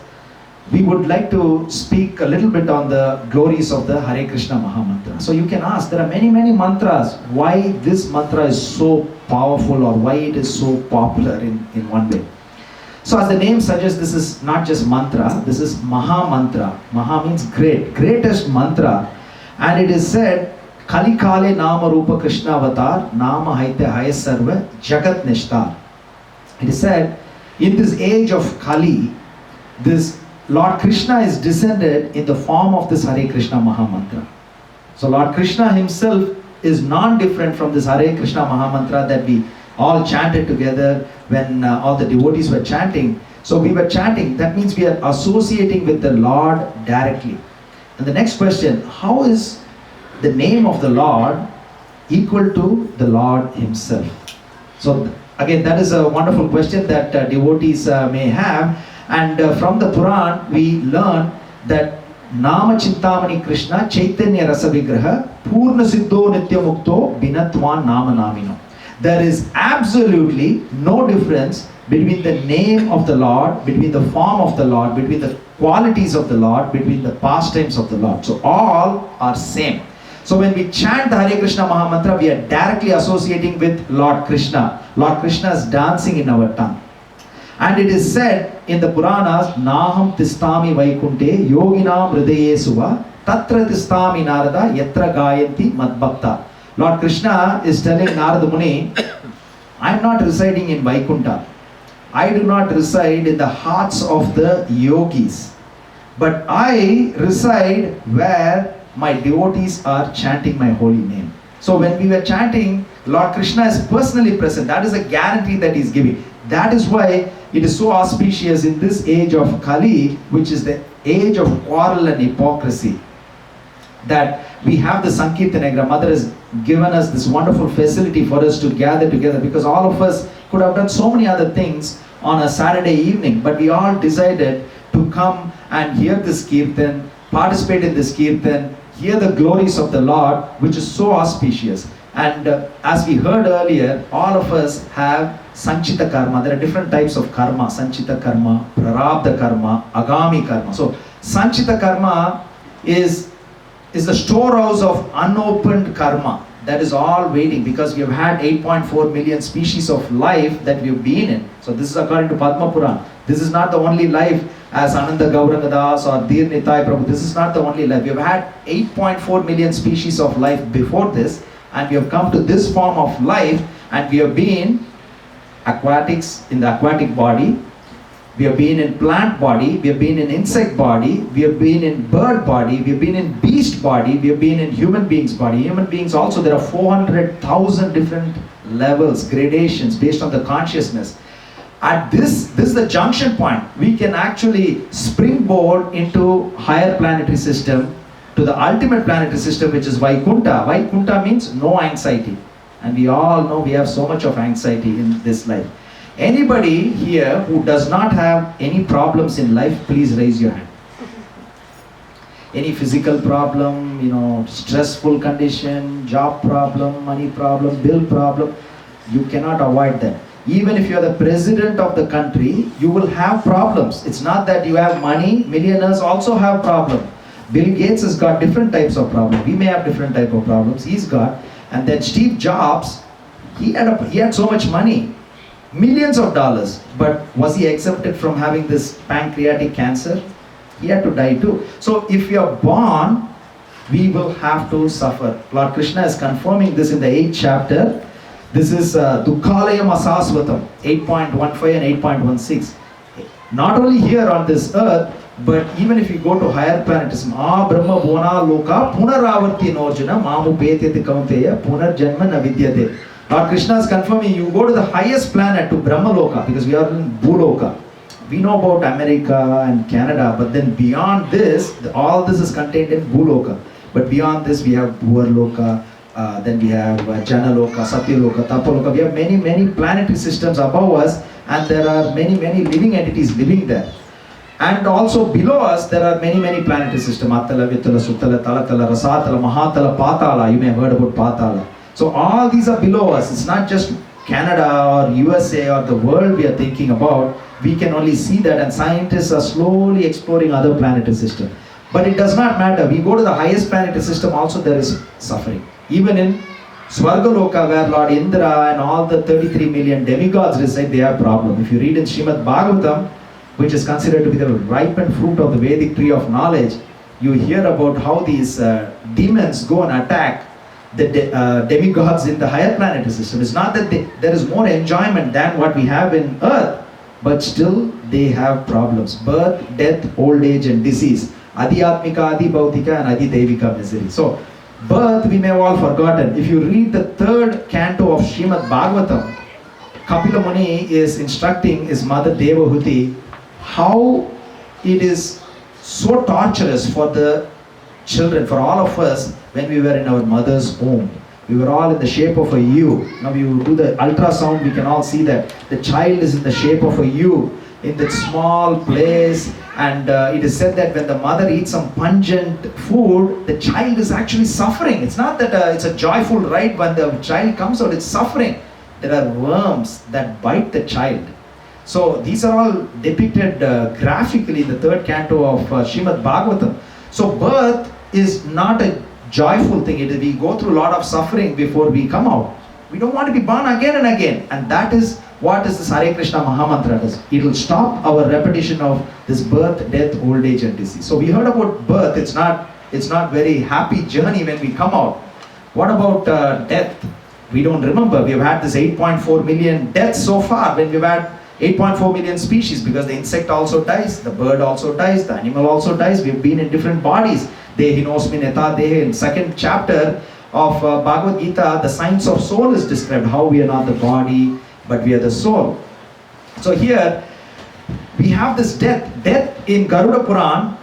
we would like to speak a little bit on the glories of the Hare Krishna Maha Mantra. So you can ask, there are many mantras, why this mantra is so powerful or why it is so popular in one way. So as the name suggests, this is not just mantra, this is Maha Mantra. Maha means great, greatest mantra. And it is said, Kali Kale Nama Rupa Krishna Avatar, Nama Haite Hayasarva Jagat Nishtar. It is said, in this age of Kali, this Lord Krishna is descended in the form of this Hare Krishna Maha Mantra. So Lord Krishna himself is non-different from this Hare Krishna Maha Mantra that we all chanted together when all the devotees were chanting. So we were chanting, that means we are associating with the Lord directly. And the next question, how is the name of the Lord equal to the Lord himself? So again, that is a wonderful question that devotees may have. And from the Puran, we learn that Nama Chintamani Krishna Chaitanya Rasa Vigraha Purna Siddho Nitya Mukto Binatwan Nama Namino. There is absolutely no difference between the name of the Lord, between the form of the Lord, between the qualities of the Lord, between the pastimes of the Lord. So all are same. So when we chant the Hare Krishna Maha Mantra, we are directly associating with Lord Krishna. Lord Krishna is dancing in our tongue. And it is said in the Puranas, Naham Tistami Vaikunte Yoginam Hridaye Suva Tatra Tistami Narada Yatra Gayanti Madbhakta. Lord Krishna is telling Narada Muni, I am not residing in Vaikunta. I do not reside in the hearts of the yogis. But I reside where my devotees are chanting my holy name. So when we were chanting, Lord Krishna is personally present. That is a guarantee that he is giving. That is why it is so auspicious in this age of Kali, which is the age of quarrel and hypocrisy, that we have the Sankirtana. Mother has given us this wonderful facility for us to gather together, because all of us could have done so many other things on a Saturday evening, but we all decided to come and hear this Kirtan, participate in this Kirtan, hear the glories of the Lord, which is so auspicious. And as we heard earlier, all of us have Sanchita Karma. There are different types of karma: Sanchita Karma, Prarabdha Karma, Agami Karma. So Sanchita Karma is is the storehouse of unopened karma. That is all waiting, because we have had 8.4 million species of life that we have been in. So this is according to Padma Puran. This is not the only life as Ananda Gauranga Das or Dhir Nitai Prabhu. This is not the only life. We have had 8.4 million species of life before this, and we have come to this form of life, and we have been aquatics in the aquatic body. We have been in plant body, we have been in insect body, we have been in bird body, we have been in beast body, we have been in human beings body. Human beings also, there are 400,000 different levels, gradations based on the consciousness. At this is the junction point. We can actually springboard into higher planetary system, to the ultimate planetary system, which is Vaikunta. Vaikunta means no anxiety. And we all know we have so much of anxiety in this life. Anybody here who does not have any problems in life, please raise your hand. Any physical problem, stressful condition, job problem, money problem, bill problem, you cannot avoid them. Even if you are the president of the country, you will have problems. It's not that you have money, millionaires also have problems. Bill Gates has got different types of problems. We may have different type of problems. He's got. And then Steve Jobs, he had so much money. Millions of dollars, but was he exempted from having this pancreatic cancer? He had to die too. So if we are born, we will have to suffer. Lord Krishna is confirming this in the 8th chapter. This is Dukkalayam Asasvatam, 8.15 and 8.16. Not only here on this earth, but even if you go to higher planetism, Brahma Bhona Loka Punaravarti Norjuna Mamu Petyati Kaunteya Punar Janma Navidyate. Lord Krishna is confirming, you go to the highest planet, to Brahmaloka, because we are in Bhuloka. We know about America and Canada, but then beyond this, all this is contained in Bhuloka. But beyond this, we have Bhuvarloka, then we have Janaloka, Satyaloka, Tapaloka. We have many, many planetary systems above us, and there are many, many living entities living there. And also below us, there are many, many planetary systems. Attala, Vittala, Suttala, Talatala, Rasatala, Mahatala, Patala. You may have heard about Patala. So all these are below us. It's not just Canada or USA or the world we are thinking about. We can only see that, and scientists are slowly exploring other planetary systems. But it does not matter. We go to the highest planetary system, also there is suffering. Even in Swargaloka, where Lord Indra and all the 33 million demigods reside, they have problem. If you read in Srimad Bhagavatam, which is considered to be the ripened fruit of the Vedic tree of knowledge, you hear about how these demons go and attack the demigods in the higher planetary system. It's not that there is more enjoyment than what we have in earth, but still they have problems. Birth, death, old age and disease. Adi Atmika, Adi Bhautika and Adi Devika misery. So, birth we may have all forgotten. If you read the 3rd canto of Srimad Bhagavatam, Kapila Muni is instructing his mother Devahuti how it is so torturous for the children, for all of us, when we were in our mother's womb. We were all in the shape of a U. Now you do the ultrasound, we can all see that the child is in the shape of a U in that small place, and it is said that when the mother eats some pungent food, the child is actually suffering. It's not that it's a joyful ride when the child comes out, it's suffering. There are worms that bite the child. So these are all depicted graphically in the 3rd canto of Srimad Bhagavatam. So birth is not a joyful thing. We go through a lot of suffering before we come out. We don't want to be born again and again. And that is what is this Hare Krishna Mahamantra does. It will stop our repetition of this birth, death, old age and disease. So we heard about birth. It's not very happy journey when we come out. What about death? We don't remember. We have had this 8.4 million deaths so far, when we've had 8.4 million species, because the insect also dies, the bird also dies, the animal also dies. We have been in different bodies. Dehinosmin eta dehe. In 2nd chapter of Bhagavad Gita, the science of soul is described, how we are not the body, but we are the soul. So here, we have this death. Death in Garuda Puran,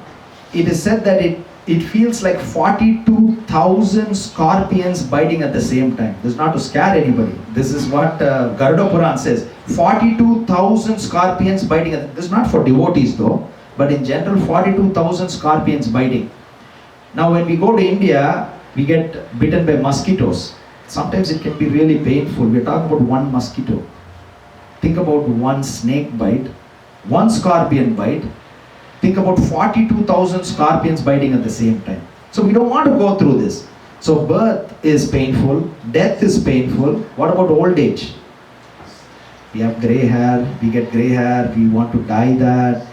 it is said that it feels like 42,000 scorpions biting at the same time. This is not to scare anybody. This is what Garuda Puran says. 42,000 scorpions biting. This is not for devotees though, but in general 42,000 scorpions biting. Now when we go to India, we get bitten by mosquitoes. Sometimes it can be really painful. We're talking about one mosquito. Think about one snake bite, one scorpion bite. Think about 42,000 scorpions biting at the same time. So we don't want to go through this. So birth is painful, death is painful. What about old age? We have gray hair, we get gray hair, we want to dye that.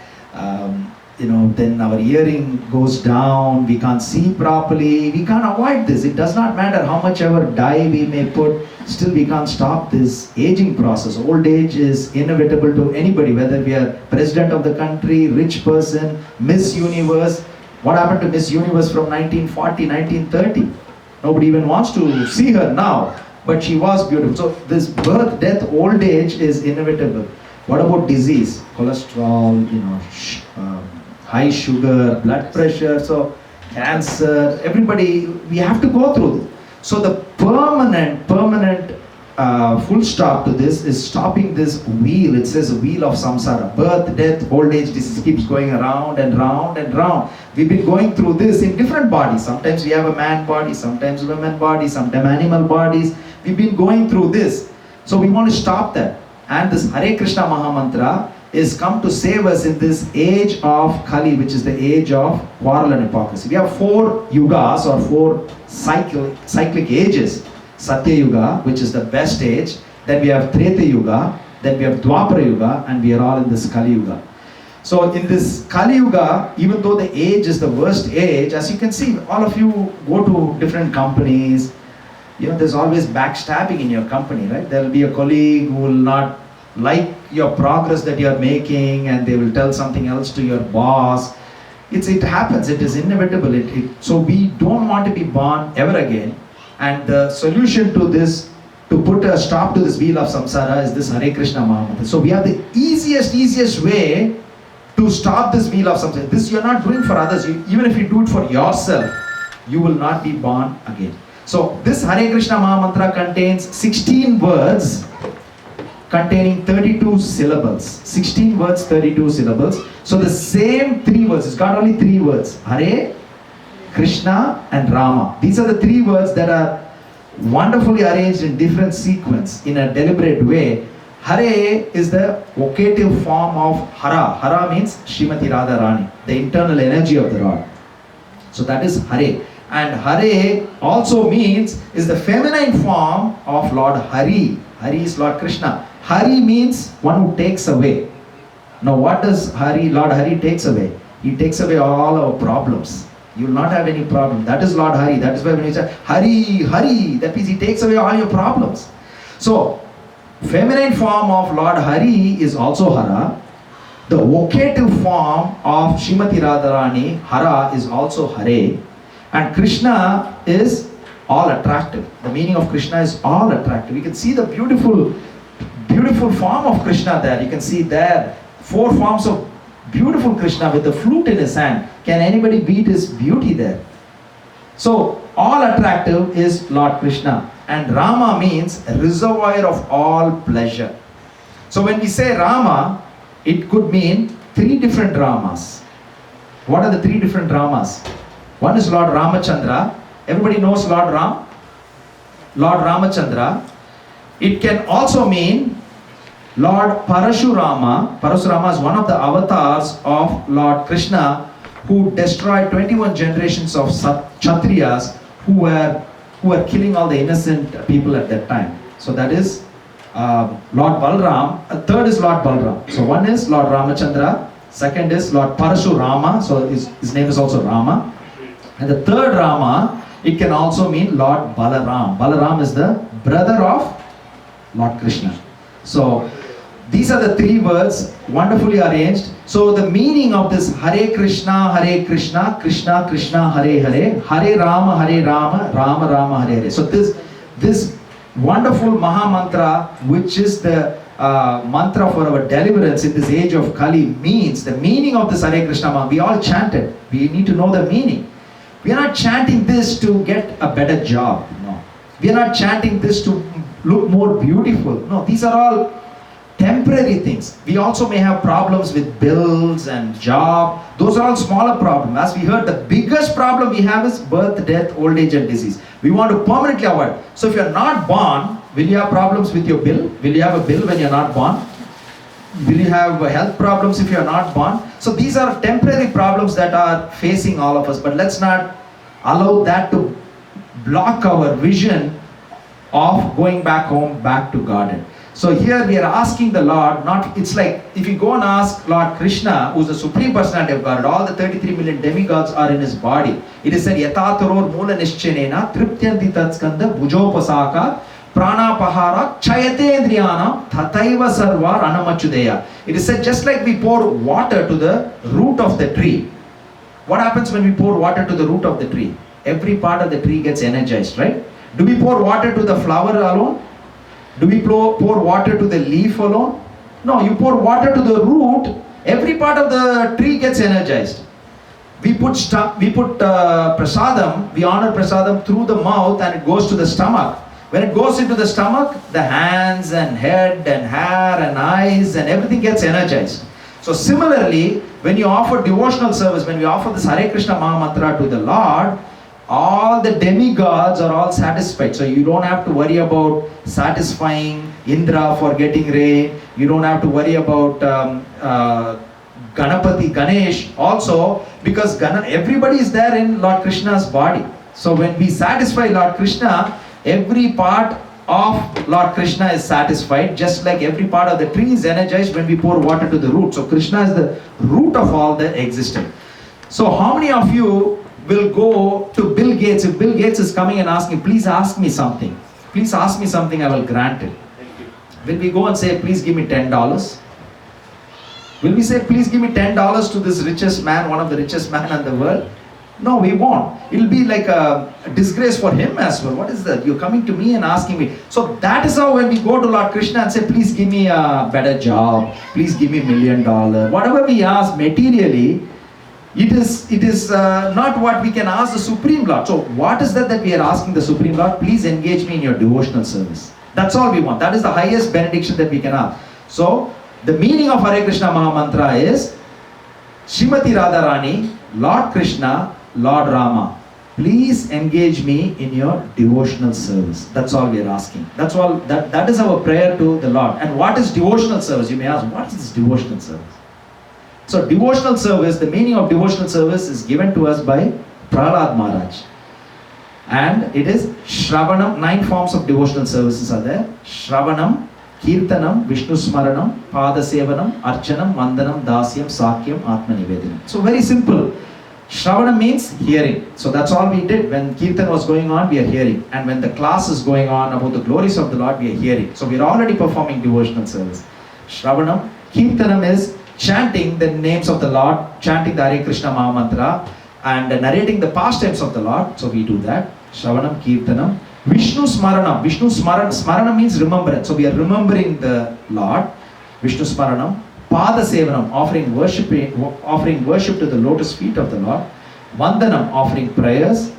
Then our hearing goes down, we can't see properly, we can't avoid this. It does not matter how much ever dye we may put, still we can't stop this aging process. Old age is inevitable to anybody, whether we are president of the country, rich person, Miss Universe. What happened to Miss Universe from 1940, 1930? Nobody even wants to see her now, but she was beautiful. So this birth, death, old age is inevitable. What about disease? Cholesterol, high sugar, blood pressure, so cancer, everybody, we have to go through this. So the permanent full stop to this is stopping this wheel. It says wheel of samsara. Birth, death, old age, disease keeps going around and round and round. We've been going through this in different bodies. Sometimes we have a man body, sometimes women body, sometimes animal bodies. We've been going through this. So we want to stop that. And this Hare Krishna Mahamantra is come to save us in this age of Kali, which is the age of quarrel and hypocrisy. We have 4 yugas or 4 cyclic ages. Satya Yuga, which is the best age. Then we have Treta Yuga. Then we have Dwapara Yuga, and we are all in this Kali Yuga. So in this Kali Yuga, even though the age is the worst age, as you can see, all of you go to different companies. There's always backstabbing in your company, right? There will be a colleague who will not like your progress that you are making, and they will tell something else to your boss. It happens. It is inevitable. So we don't want to be born ever again. And the solution to this, to put a stop to this wheel of samsara, is this Hare Krishna Mahamantra. So we have the easiest way to stop this wheel of samsara. This you're not doing for others. Even if you do it for yourself, you will not be born again. So this Hare Krishna Mahamantra contains 16 words containing 32 syllables. 16 words, 32 syllables. So the same 3 words, it's got only 3 words. Hare, Krishna and Rama. These are the 3 words that are wonderfully arranged in different sequence in a deliberate way. Hare is the vocative form of Hara. Hara means Srimati Radharani, the internal energy of the Lord. So that is Hare. And Hare also is the feminine form of Lord Hari. Hari is Lord Krishna. Hari means one who takes away. Now what does Lord Hari takes away? He takes away all our problems. You will not have any problem. That is Lord Hari. That is why when you say Hari, Hari, that means he takes away all your problems. So, feminine form of Lord Hari is also Hara. The vocative form of Srimati Radharani, Hara, is also Hare. And Krishna is all attractive. The meaning of Krishna is all attractive. You can see the beautiful form of Krishna there. You can see there 4 forms of beautiful Krishna with the flute in his hand. Can anybody beat his beauty there? So all attractive is Lord Krishna. And Rama means reservoir of all pleasure. So when we say Rama, it could mean 3 different Ramas. What are the 3 different Ramas? One is Lord Ramachandra. Everybody knows Lord Ram? Lord Ramachandra. It can also mean Lord Parashurama. Parashurama is one of the avatars of Lord Krishna, who destroyed 21 generations of Kshatriyas who were killing all the innocent people at that time. So that is Lord Balram. Third is Lord Balram. So one is Lord Ramachandra. Second is Lord Parashurama. So his name is also Rama. And the third Rama, it can also mean Lord Balaram. Balaram is the brother of Lord Krishna. So these are the 3 words wonderfully arranged. So the meaning of this Hare Krishna, Krishna Krishna, Hare Hare, Hare Rama, Rama Rama, Hare Hare. So this wonderful Maha Mantra, which is the mantra for our deliverance in this age of Kali, means the meaning of this Hare Krishna Maha. We all chant it. We need to know the meaning. We are not chanting this to get a better job. No. We are not chanting this to look more beautiful. No, these are all temporary things. We also may have problems with bills and job. Those are all smaller problems. As we heard, the biggest problem we have is birth, death, old age and disease. We want to permanently avoid. So if you are not born, will you have problems with your bill? Will you have a bill when you are not born? Will you have health problems if you are not born? So these are temporary problems that are facing all of us. But let's not allow that to block our vision of going back home, back to Godhead. So here we are asking the Lord, not, it's like if you go and ask Lord Krishna, who's the supreme personality of God, all the 33 million demigods are in his body. It is said, Yatataror Mula Nischenena, Triptyanti Tatskanda, Bujopasaka, Pranapahara, Chayatendriyana, Tataiva Sarvar Anamachudeya. It is said, just like we pour water to the root of the tree. What happens when we pour water to the root of the tree? Every part of the tree gets energized, right? Do we pour water to the flower alone? Do we pour water to the leaf alone? No, you pour water to the root, every part of the tree gets energized. We put prasadam, we honor prasadam through the mouth and it goes to the stomach. When it goes into the stomach, the hands and head and hair and eyes and everything gets energized. So similarly, when you offer devotional service, when we offer this Hare Krishna Maha Mantra to the Lord, all the demigods are all satisfied. So you don't have to worry about satisfying Indra for getting rain. You don't have to worry about Ganapati, Ganesh also, because everybody is there in Lord Krishna's body. So when we satisfy Lord Krishna, every part of Lord Krishna is satisfied, just like every part of the tree is energized when we pour water to the root. So Krishna is the root of all the existence. So how many of you will go to Bill Gates? If Bill Gates is coming and asking, please ask me something, please ask me something, I will grant it. Will we go and say, please give me $10? Will we say, please give me $10 to this richest man, one of the richest men in the world? No, we won't. It will be like a disgrace for him as well. What is that? You're coming to me and asking me. So that is how when we go to Lord Krishna and say, please give me a better job, please give me $1 million. Whatever we ask materially, it is not what we can ask the Supreme Lord. So what is that we are asking the Supreme Lord? Please engage me in your devotional service. That's all we want. That is the highest benediction that we can ask. So the meaning of Hare Krishna Maha Mantra is Srimati Radharani, Lord Krishna, Lord Rama, please engage me in your devotional service. That's all we are asking. That's all. That is our prayer to the Lord. And what is devotional service? You may ask, what is this devotional service? So devotional service, the meaning of devotional service is given to us by Prahlad Maharaj. And it is Shravanam. 9 forms of devotional services are there. Shravanam, Kirtanam, Vishnu Smaranam, Pada Sevanam, Archanam, Mandanam, Dasyam, Sakyam, Atma Nivedanam. So very simple. Shravana means hearing. So that's all we did. When Kirtan was going on, we are hearing. And when the class is going on about the glories of the Lord, we are hearing. So we are already performing devotional service. Shravanam. Kirtanam is chanting the names of the Lord, chanting the Hare Krishna Maha Mantra and narrating the pastimes of the Lord. So we do that. Shravanam, Kirtanam. Vishnu Smaranam. Vishnu Smaranam means remembrance. So we are remembering the Lord. Vishnu Smaranam. Pada Sevanam, offering worship to the lotus feet of the Lord. Vandanam, offering prayers.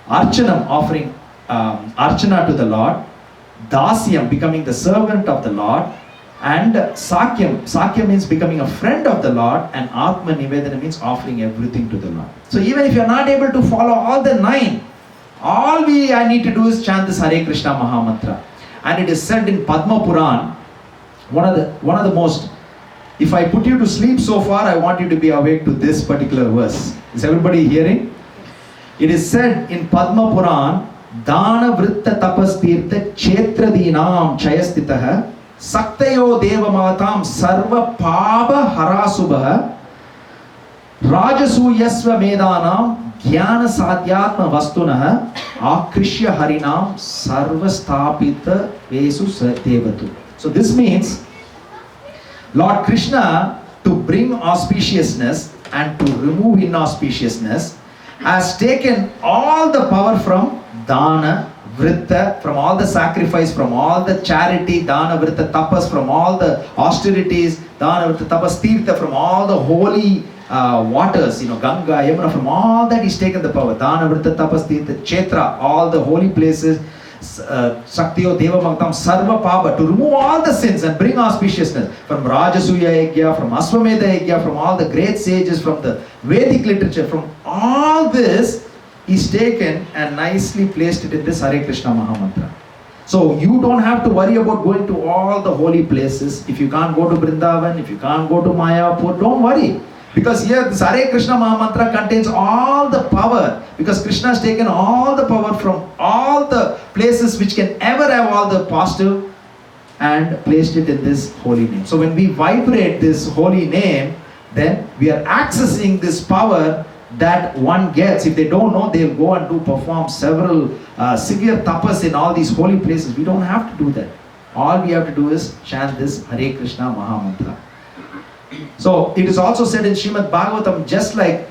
Archanam, offering archana to the Lord. Dasyam, becoming the servant of the Lord. And Sakyam means becoming a friend of the Lord. And Atma Nivedana means offering everything to the Lord. So even if you are not able to follow all the 9, all I need to do is chant this Hare Krishna Maha Mantra. And it is said in Padma Puran, one of the most, if I put you to sleep so far, I want you to be awake to this particular verse. Is everybody hearing? It is said in Padma Puran, Dana Vritta Tapas Tirtha Chetradinam Chayastitaha Saktayo Devamatam Sarva Paba Harasubaha Rajasu Yasva Medanam Jnana Sadhyatma Vastunaha Akrishya Harinam Sarva Stapita Vesu Devatu. So this means Lord Krishna, to bring auspiciousness and to remove inauspiciousness, has taken all the power from Dana, Vritta, from all the sacrifice, from all the charity, Dana, Vritta, Tapas, from all the austerities, Dana, Vritta, Tapas, Tirtha, from all the holy waters, Ganga, Yamuna, from all that he's taken the power. Dana, Vritta, Tapas, Tirtha, Chetra, all the holy places, Shaktiyo Deva Magtam Sarva Pava, to remove all the sins and bring auspiciousness from Rajasuya Yajna, from Aswamedha Yajna, from all the great sages, from the Vedic literature, from all this he's taken and nicely placed it in this Hare Krishna Maha Mantra. So you don't have to worry about going to all the holy places. If you can't go to Vrindavan, if you can't go to Mayapur, don't worry. Because here this Hare Krishna Mahamantra contains all the power, because Krishna has taken all the power from all the places which can ever have all the positive and placed it in this holy name. So when we vibrate this holy name, then we are accessing this power that one gets. If they don't know, they'll go and perform several severe tapas in all these holy places. We don't have to do that. All we have to do is chant this Hare Krishna Mahamantra. So it is also said in Srimad Bhagavatam, just like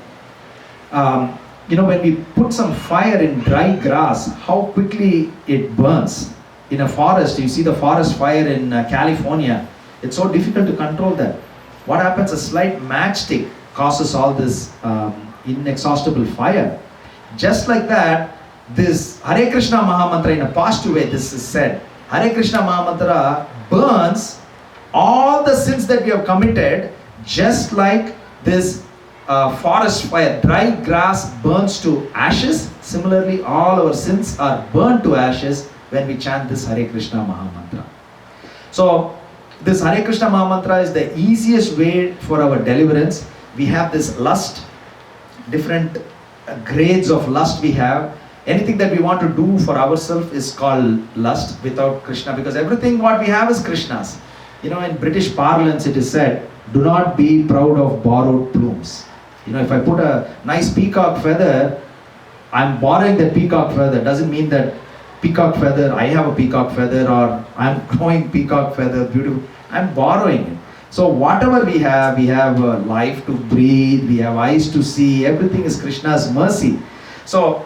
when we put some fire in dry grass, how quickly it burns. In a forest, you see the forest fire in California, it's so difficult to control that. What happens? A slight matchstick causes all this inexhaustible fire. Just like that, this Hare Krishna Mahamantra, in a positive way, this is said, Hare Krishna Mahamantra burns all the sins that we have committed, just like this forest fire, dry grass burns to ashes. Similarly, all our sins are burned to ashes when we chant this Hare Krishna Mahamantra. So this Hare Krishna Mahamantra is the easiest way for our deliverance. We have this lust, different grades of lust we have. Anything that we want to do for ourselves is called lust without Krishna, because everything what we have is Krishna's. In British parlance it is said, do not be proud of borrowed plumes. If I put a nice peacock feather, I'm borrowing that peacock feather. Doesn't mean that peacock feather, I have a peacock feather, or I'm growing peacock feather, beautiful. I'm borrowing it. So whatever we have life to breathe, we have eyes to see, everything is Krishna's mercy. So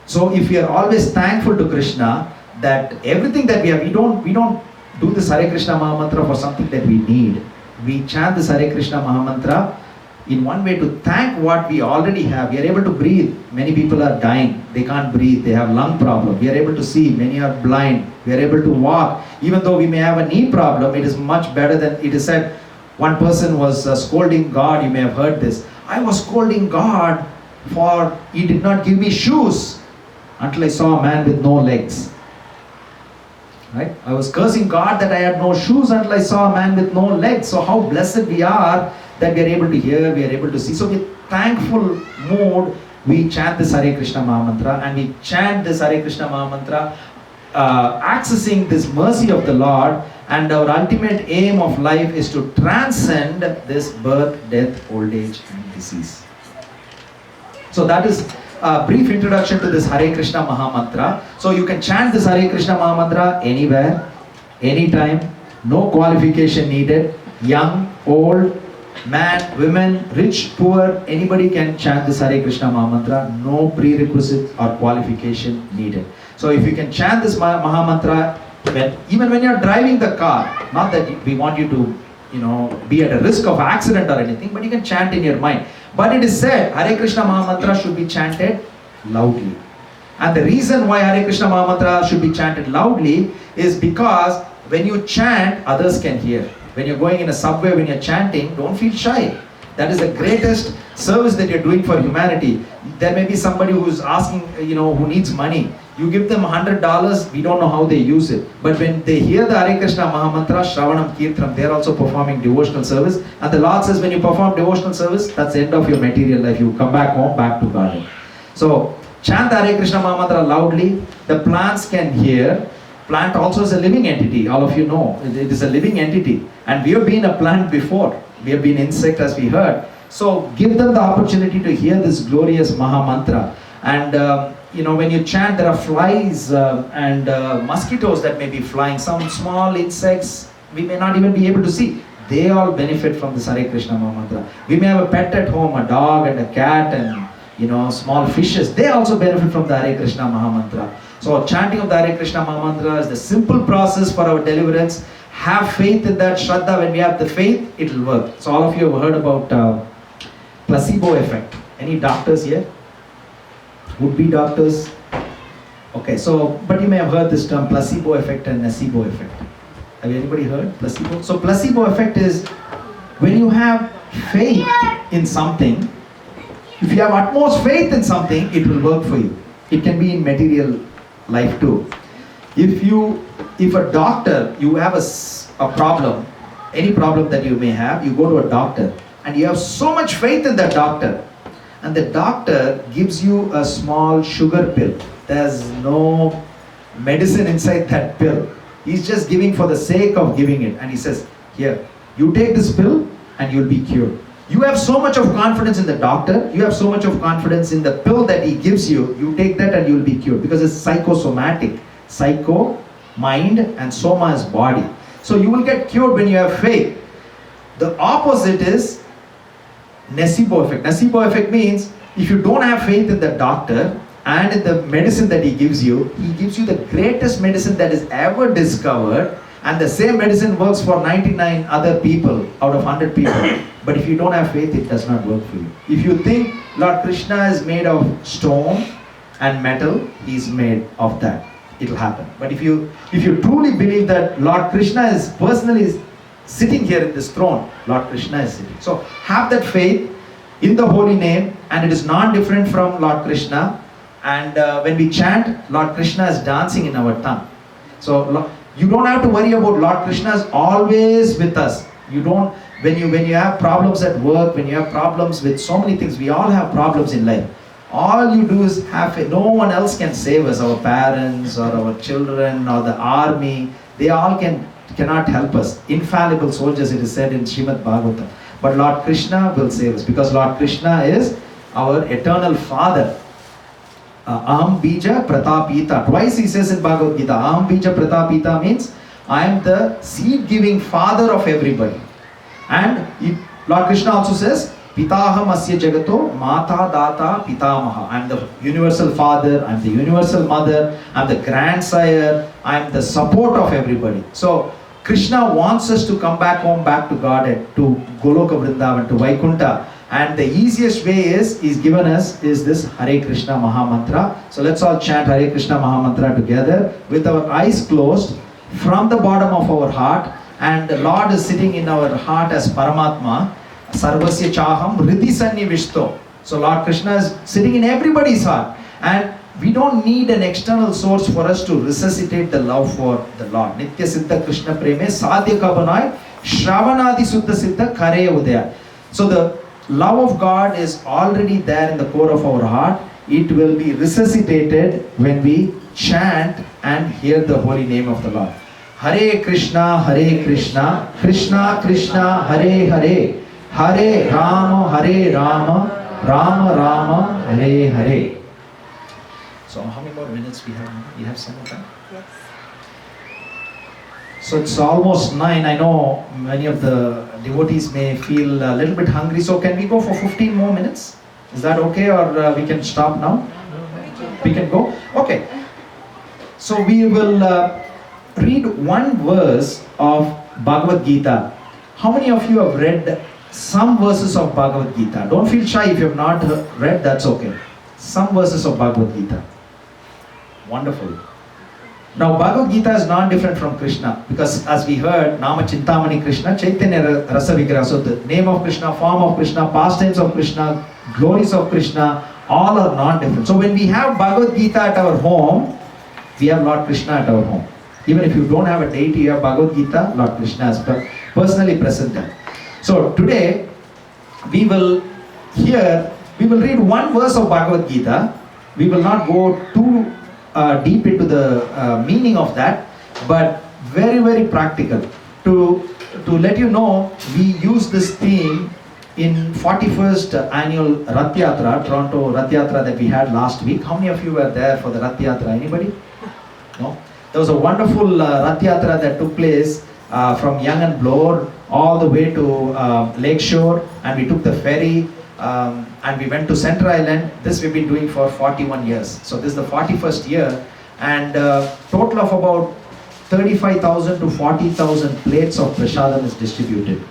if we are always thankful to Krishna, that everything that we have, we don't do this Hare Krishna Mahamantra for something that we need. We chant this Hare Krishna Mahamantra in one way to thank what we already have. We are able to breathe. Many people are dying. They can't breathe. They have lung problem. We are able to see. Many are blind. We are able to walk. Even though we may have a knee problem, it is much better than, it is said, one person was scolding God. You may have heard this. I was scolding God for he did not give me shoes until I saw a man with no legs. Right? I was cursing God that I had no shoes until I saw a man with no legs. So how blessed we are that we are able to hear, we are able to see. So with thankful mood, we chant this Hare Krishna Mahamantra, and we chant this Hare Krishna Mahamantra, accessing this mercy of the Lord, and our ultimate aim of life is to transcend this birth, death, old age and disease. So that is a brief introduction to this Hare Krishna Mahamantra. So you can chant this Hare Krishna Mahamantra anywhere, anytime, no qualification needed. Young, old, man, women, rich, poor, anybody can chant this Hare Krishna Mahamantra. No prerequisite or qualification needed. So if you can chant this Mahamantra, even when you are driving the car, not that we want you to be at a risk of accident or anything, but you can chant in your mind. But it is said, Hare Krishna Mahamantra should be chanted loudly. And the reason why Hare Krishna Mahamantra should be chanted loudly is because when you chant, others can hear. When you're going in a subway, when you're chanting, don't feel shy. That is the greatest service that you're doing for humanity. There may be somebody who's asking, who needs money. You give them $100, we don't know how they use it. But when they hear the Hare Krishna Mahamantra, Shravanam Kirtanam, they're also performing devotional service. And the Lord says when you perform devotional service, that's the end of your material life. You come back home, back to garden. So, chant the Hare Krishna Mahamantra loudly. The plants can hear. Plant also is a living entity. All of you know, it is a living entity. And we have been a plant before. We have been insect as we heard. So, give them the opportunity to hear this glorious Mahamantra. And when you chant, there are flies and mosquitoes that may be flying. Some small insects we may not even be able to see. They all benefit from this Hare Krishna Mahamantra. We may have a pet at home, a dog and a cat and small fishes. They also benefit from the Hare Krishna Mahamantra. So chanting of the Hare Krishna Mahamantra is the simple process for our deliverance. Have faith in that Shraddha. When we have the faith, it will work. So all of you have heard about placebo effect. Any doctors here? Would-be doctors? Okay, but you may have heard this term placebo effect and nocebo effect. Have anybody heard placebo? So placebo effect is when you have faith in something. If you have utmost faith in something, it will work for you. It can be in material life too. If a doctor, you have a problem, any problem that you may have, you go to a doctor. and you have so much faith in the doctor, and the doctor gives you a small sugar pill. There's no medicine inside that pill. He's just giving for the sake of giving it, and he says, here, you take this pill and you'll be cured. You have so much of confidence in the doctor, you have so much of confidence in the pill that he gives you, you take that and you'll be cured, because it's psychosomatic. Psycho, mind, and soma is body. So you will get cured when you have faith. The opposite is nocebo effect. Nocebo effect means if you don't have faith in the doctor and in the medicine that he gives you the greatest medicine that is ever discovered, and the same medicine works for 99 other people out of 100 people. But if you don't have faith, it does not work for you. If you think Lord Krishna is made of stone and metal, he is made of that. It will happen. But if you truly believe that Lord Krishna is personally sitting here in this throne, Lord Krishna is sitting. So have that faith in the holy name, and it is not different from Lord Krishna. And when we chant, Lord Krishna is dancing in our tongue. So you don't have to worry about Lord Krishna is always with us. You don't, when you have problems at work, when you have problems with so many things, we all have problems in life. All you do is have faith. No one else can save us. Our parents or our children or the army, they all cannot help us. Infallible soldiers, it is said in Srimad Bhagavatam. But Lord Krishna will save us, because Lord Krishna is our eternal Father. Aham Bija Pratapita. Twice he says in Bhagavad Gita, Aham Bija Pratapita means I am the seed-giving father of everybody. And Lord Krishna also says, Pitaham Asya Jagato Mata Data Pitamaha. I am the universal father, I am the universal mother, I am the grandsire, I am the support of everybody. So Krishna wants us to come back home, back to Godhead, to Goloka Vrindavan, to Vaikunta. And the easiest way he's given us is this Hare Krishna Maha Mantra. So let's all chant Hare Krishna Maha Mantra together with our eyes closed from the bottom of our heart. And the Lord is sitting in our heart as Paramatma. Sarvasya Chaham Hridi Sannivishto. So Lord Krishna is sitting in everybody's heart. And we don't need an external source for us to resuscitate the love for the Lord. Nitya Siddha Krishna Preme Sadhya Kabanai Shravanadi Suddha Siddha Kare Udaya. So the love of God is already there in the core of our heart. It will be resuscitated when we chant and hear the holy name of the Lord. Hare Krishna, Krishna Krishna, Hare Hare, Hare Rama, Rama Rama, Hare Hare. So how many more minutes we have now? You have some more time? Yes. So it's almost 9. I know many of the devotees may feel a little bit hungry. So can we go for 15 more minutes? Is that okay, or we can stop now? We can go? Okay. So we will read one verse of Bhagavad Gita. How many of you have read some verses of Bhagavad Gita? Don't feel shy if you have not read, that's okay. Some verses of Bhagavad Gita. Wonderful. Now Bhagavad Gita is not different from Krishna, because as we heard, Nama Chintamani Krishna, Chaitanya Rasa Vigraha. So the name of Krishna, form of Krishna, pastimes of Krishna, glories of Krishna, all are not different. So when we have Bhagavad Gita at our home, we have Lord Krishna at our home. Even if you don't have a deity, you have Bhagavad Gita, Lord Krishna is personally present there. So today we will read one verse of Bhagavad Gita. We will not go too deep into the meaning of that, but very, very practical. To let you know, we use this theme in 41st annual Rath Yatra, Toronto Rath Yatra that we had last week. How many of you were there for the Rath Yatra? Anybody? No? There was a wonderful Rath Yatra that took place from Young and Bloor all the way to Lakeshore, and we took the ferry and we went to Centre Island. This we've been doing for 41 years. So this is the 41st year, and total of about 35,000 to 40,000 plates of prasadam is distributed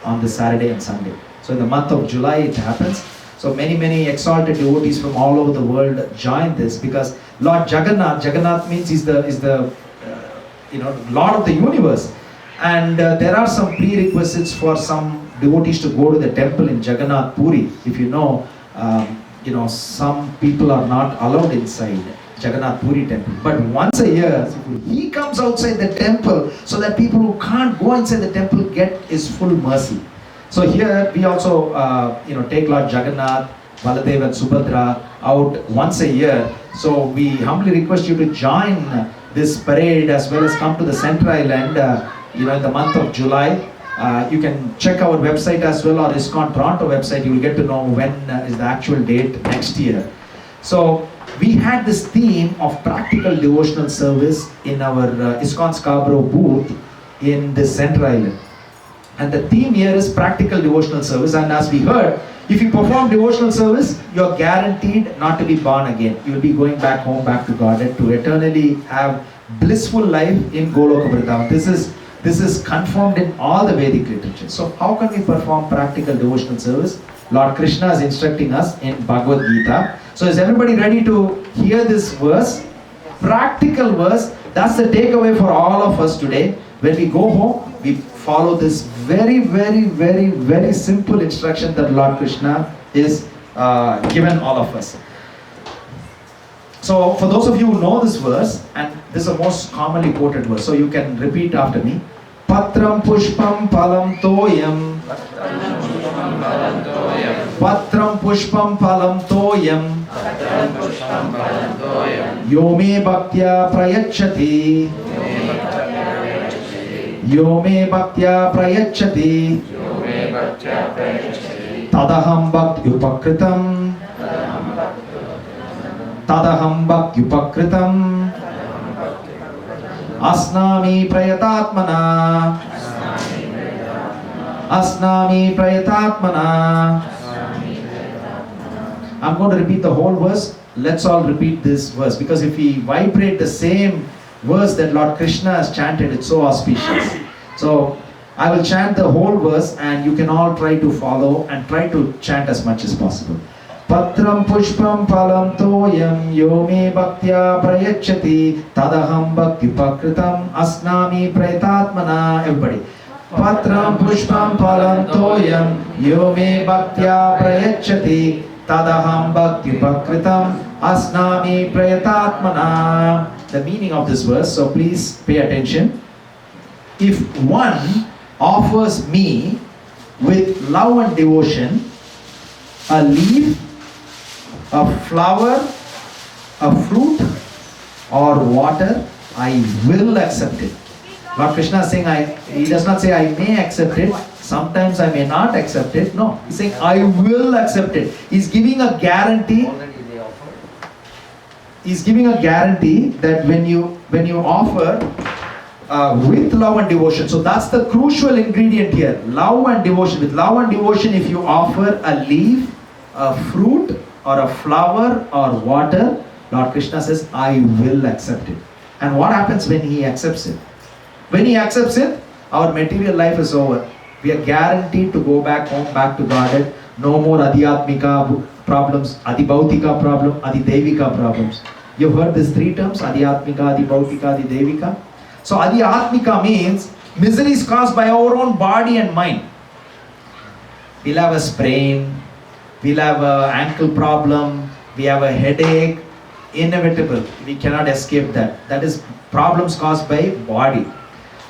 on the Saturday and Sunday. So in the month of July it happens. So many exalted devotees from all over the world join this, because Lord Jagannath means he's the Lord of the universe. And there are some prerequisites for some devotees to go to the temple in Jagannath Puri. If you know, some people are not allowed inside Jagannath Puri temple. But once a year, he comes outside the temple so that people who can't go inside the temple get his full mercy. So here we also, take Lord Jagannath, Baladev and Subhadra out once a year. So we humbly request you to join this parade as well as come to the Central Island, in the month of July. You can check our website as well, or ISKCON Toronto website. You will get to know when is the actual date next year. So we had this theme of practical devotional service in our ISKCON Scarborough booth in the Central Island. And the theme here is practical devotional service. And as we heard, if you perform devotional service, you're guaranteed not to be born again. You'll be going back home, back to Godhead, to eternally have blissful life in Goloka Vrindavan. This is confirmed in all the Vedic literature. So how can we perform practical devotional service? Lord Krishna is instructing us in Bhagavad Gita. So is everybody ready to hear this verse? Practical verse. That's the takeaway for all of us today. When we go home, we follow this very, very, very, very simple instruction that Lord Krishna is given all of us. So for those of you who know this verse, and this is the most commonly quoted verse, so you can repeat after me. Patram pushpam phalam toyam. Patram pushpam phalam toyam. Yome bhaktya prayachati. Yome bhaktya prayachati. Tadaham bhakti upakritam. Tadaham bhakti upakritam. Asnami prayatatmana. Asnami prayatatmana. I'm going to repeat the whole verse. Let's all repeat this verse, because if we vibrate the same verse that Lord Krishna has chanted, it's so auspicious. So I will chant the whole verse and you can all try to follow and try to chant as much as possible. Patram pushpam phalam toyam yome bhaktya prayachati tadaham bhakti pakritam asnami prayatatmana. Everybody. Patram pushpam phalam toyam yome bhaktya prayachati tadaham bhakti pakritam asnami prayatatmana. The meaning of this verse, so please pay attention. If one offers me with love and devotion a leaf, a flower, a fruit or water, I will accept it. Lord Krishna is saying, he does not say I may accept it, sometimes I may not accept it. No, he's saying I will accept it. He's giving a guarantee. Already they offered. He's giving a guarantee that when you offer with love and devotion, so that's the crucial ingredient here, love and devotion. With love and devotion, if you offer a leaf, a fruit or a flower or water, Lord Krishna says, I will accept it. And what happens when he accepts it? When he accepts it, our material life is over. We are guaranteed to go back home, back to Godhead. No more adhyatmika problems, adhibhautika problem, adhidevika problems. You've heard these three terms, adhyatmika, adhibhautika, adhidevika. So adhyatmika means miseries caused by our own body and mind. We'll have a sprain, we'll have an ankle problem, we have a headache, inevitable. We cannot escape that. That is problems caused by body.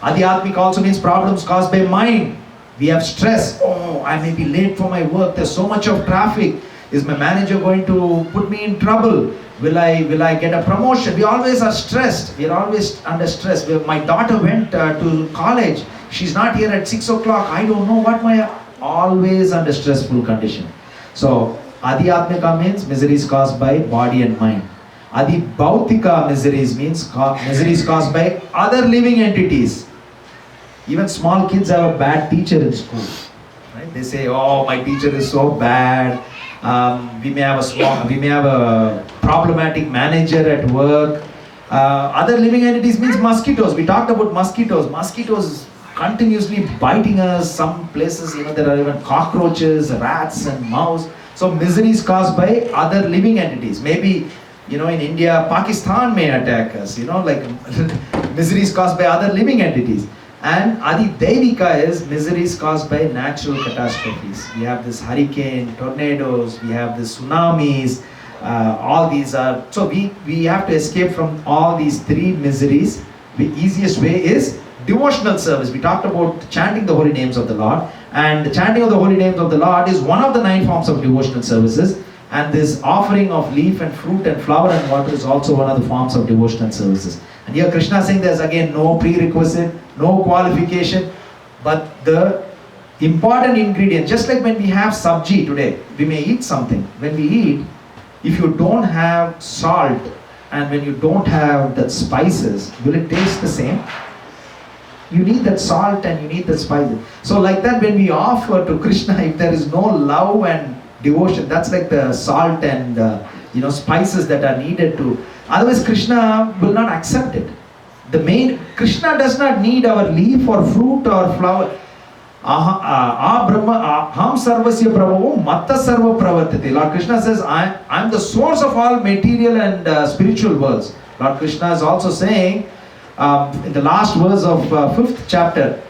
Adhyatmika also means problems caused by mind. We have stress. Oh, I may be late for my work. There's so much of traffic. Is my manager going to put me in trouble? Will I get a promotion? We always are stressed. We are always under stress. My daughter went to college. She's not here at 6 o'clock. I don't know what always under stressful condition. So adhyatmika means miseries caused by body and mind. Adhibhautika miseries means miseries caused by other living entities. Even small kids have a bad teacher in school. Right? They say, oh, my teacher is so bad. We may have a problematic manager at work. Other living entities means mosquitoes. We talked about mosquitoes. Mosquitoes continuously biting us. Some places, there are even cockroaches, rats and mouse. So miseries caused by other living entities. Maybe, in India, Pakistan may attack us. Like miseries caused by other living entities. And adhidevika is miseries caused by natural catastrophes. We have this hurricane, tornadoes, we have the tsunamis, all these are, so we have to escape from all these three miseries. The easiest way is devotional service. We talked about chanting the holy names of the Lord, And the chanting of the holy names of the Lord is one of the 9 forms of devotional services. And this offering of leaf and fruit and flower and water is also one of the forms of devotional services. And here Krishna is saying there's again no prerequisite, no qualification, but the important ingredient, just like when we have sabji today, we may eat something. When we eat, if you don't have salt and when you don't have the spices, will it taste the same? You need that salt and you need the spices. So like that, when we offer to Krishna, if there is no love and devotion, that's like the salt and spices that are needed to, otherwise Krishna will not accept it. Krishna does not need our leaf or fruit or flower. Aham sarvasya prabhavo matta sarva pravartite. Lord Krishna says, I am the source of all material and spiritual worlds. Lord Krishna is also saying, in the last verse of 5th chapter,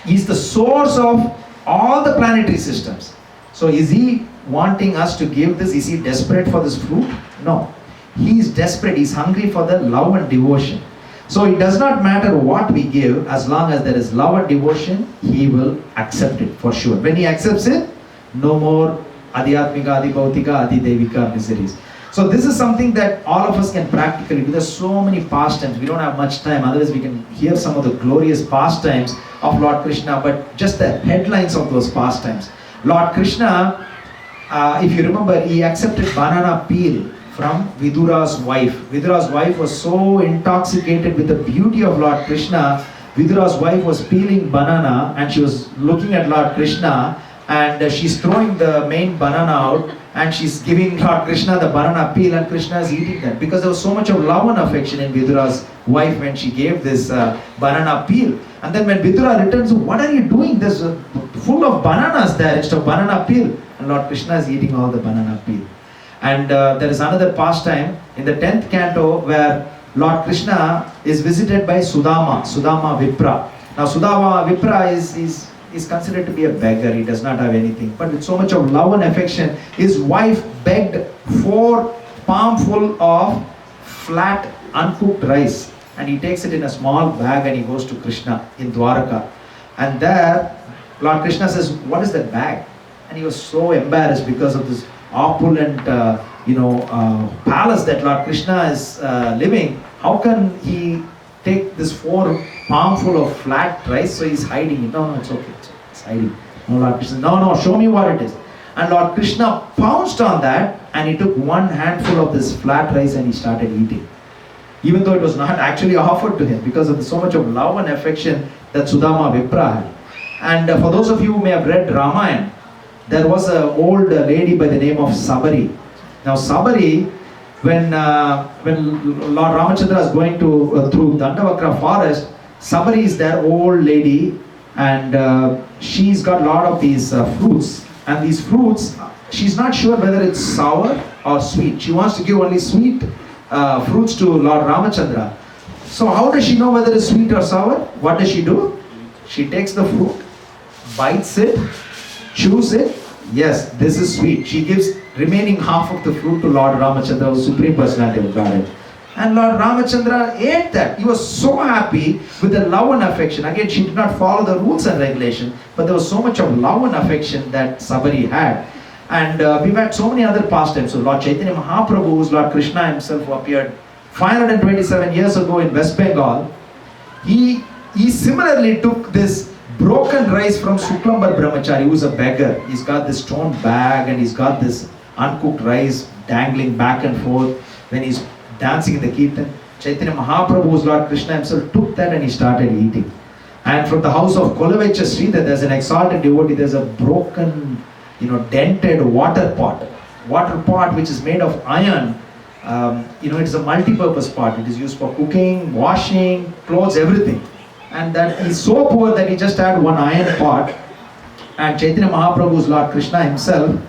He is the source of all the planetary systems. So is He wanting us to give this? Is He desperate for this fruit? No. He is desperate. He is hungry for the love and devotion. So it does not matter what we give, as long as there is love and devotion, He will accept it for sure. When He accepts it, no more adhyatmika, adhibhautika, adhidevika miseries. So this is something that all of us can practically do. There's so many pastimes. We don't have much time. Otherwise we can hear some of the glorious pastimes of Lord Krishna, but just the headlines of those pastimes. Lord Krishna, if you remember, He accepted banana peel from Vidura's wife. Vidura's wife was so intoxicated with the beauty of Lord Krishna. Vidura's wife was peeling banana and she was looking at Lord Krishna, and she's throwing the main banana out and she's giving Lord Krishna the banana peel, and Krishna is eating that because there was so much of love and affection in Vidura's wife when she gave this banana peel. And then when Vidura returns, what are you doing? There's full of bananas there instead of banana peel. And Lord Krishna is eating all the banana peel. And there is another pastime in the 10th canto where Lord Krishna is visited by Sudama Vipra. Now Sudama Vipra is considered to be a beggar. He does not have anything. But with so much of love and affection, his wife begged 4 palmful of flat uncooked rice. And he takes it in a small bag and he goes to Krishna in Dwaraka. And there Lord Krishna says, what is that bag? And he was so embarrassed because of this opulent palace that Lord Krishna is living. How can he take this 4 palmful of flat rice? So he's hiding it. No, it's okay. It's hiding. No, Lord Krishna, no, show me what it is. And Lord Krishna pounced on that and he took 1 handful of this flat rice and he started eating. Even though it was not actually offered to him, because of so much of love and affection that Sudama Vipra had. And for those of you who may have read Ramayana, there was an old lady by the name of Sabari. Now Sabari, when Lord Ramachandra is going to through Dandavakra forest, Sabari is that old lady, and she's got a lot of these fruits. And these fruits, she's not sure whether it's sour or sweet. She wants to give only sweet fruits to Lord Ramachandra. So how does she know whether it's sweet or sour? What does she do? She takes the fruit, bites it, chews it. Yes, this is sweet. She gives remaining half of the fruit to Lord Ramachandra, who's Supreme Personality of Godhead. And Lord Ramachandra ate that. He was so happy with the love and affection. Again, she did not follow the rules and regulations, but there was so much of love and affection that Sabari had. And we've had so many other pastimes. So Lord Chaitanya Mahaprabhu, who's Lord Krishna himself, who appeared 527 years ago in West Bengal, he similarly took this broken rice from Suklambar Brahmachari, who's a beggar. He's got this stone bag and he's got this uncooked rice dangling back and forth when he's dancing in the kirtan. Chaitanya Mahaprabhu, who's Lord Krishna himself, took that and he started eating. And from the house of Kolavecha Sridhar, there's an exalted devotee, there's a broken, dented water pot which is made of iron. It's a multi-purpose pot. It is used for cooking, washing, clothes, everything. And that is so poor that he just had 1 iron pot. And Chaitanya Mahaprabhu's Lord Krishna himself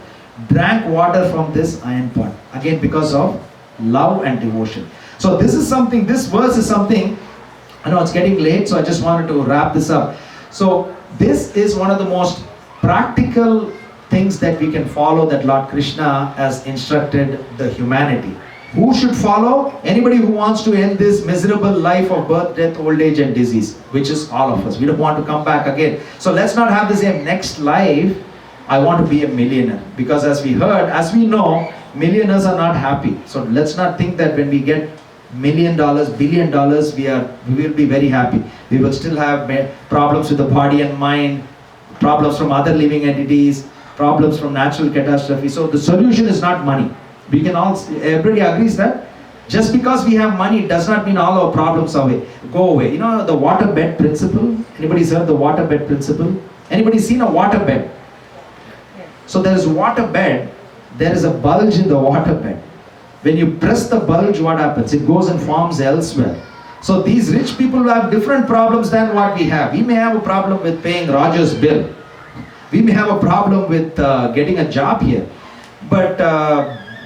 drank water from this iron pot. Again, because of love and devotion. So this verse is something, I know it's getting late, so I just wanted to wrap this up. So this is one of the most practical things that we can follow that Lord Krishna has instructed the humanity. Who should follow? Anybody who wants to end this miserable life of birth, death, old age and disease, which is all of us. We don't want to come back again. So let's not have the same next life, I want to be a millionaire. Because as we heard, as we know, millionaires are not happy. So let's not think that when we get $1 million, $1 billion, we will be very happy. We will still have problems with the body and mind, problems from other living entities, problems from natural catastrophe. So the solution is not money. We can all, everybody agrees that just because we have money does not mean all our problems go away. You know the water bed principle? Anybody's heard the water bed principle? Anybody seen a water bed? So there is water bed, there is a bulge in the water bed. When you press the bulge, what happens? It goes and forms elsewhere. So these rich people have different problems than what we have. We may have a problem with paying Roger's bill. We may have a problem with getting a job here. But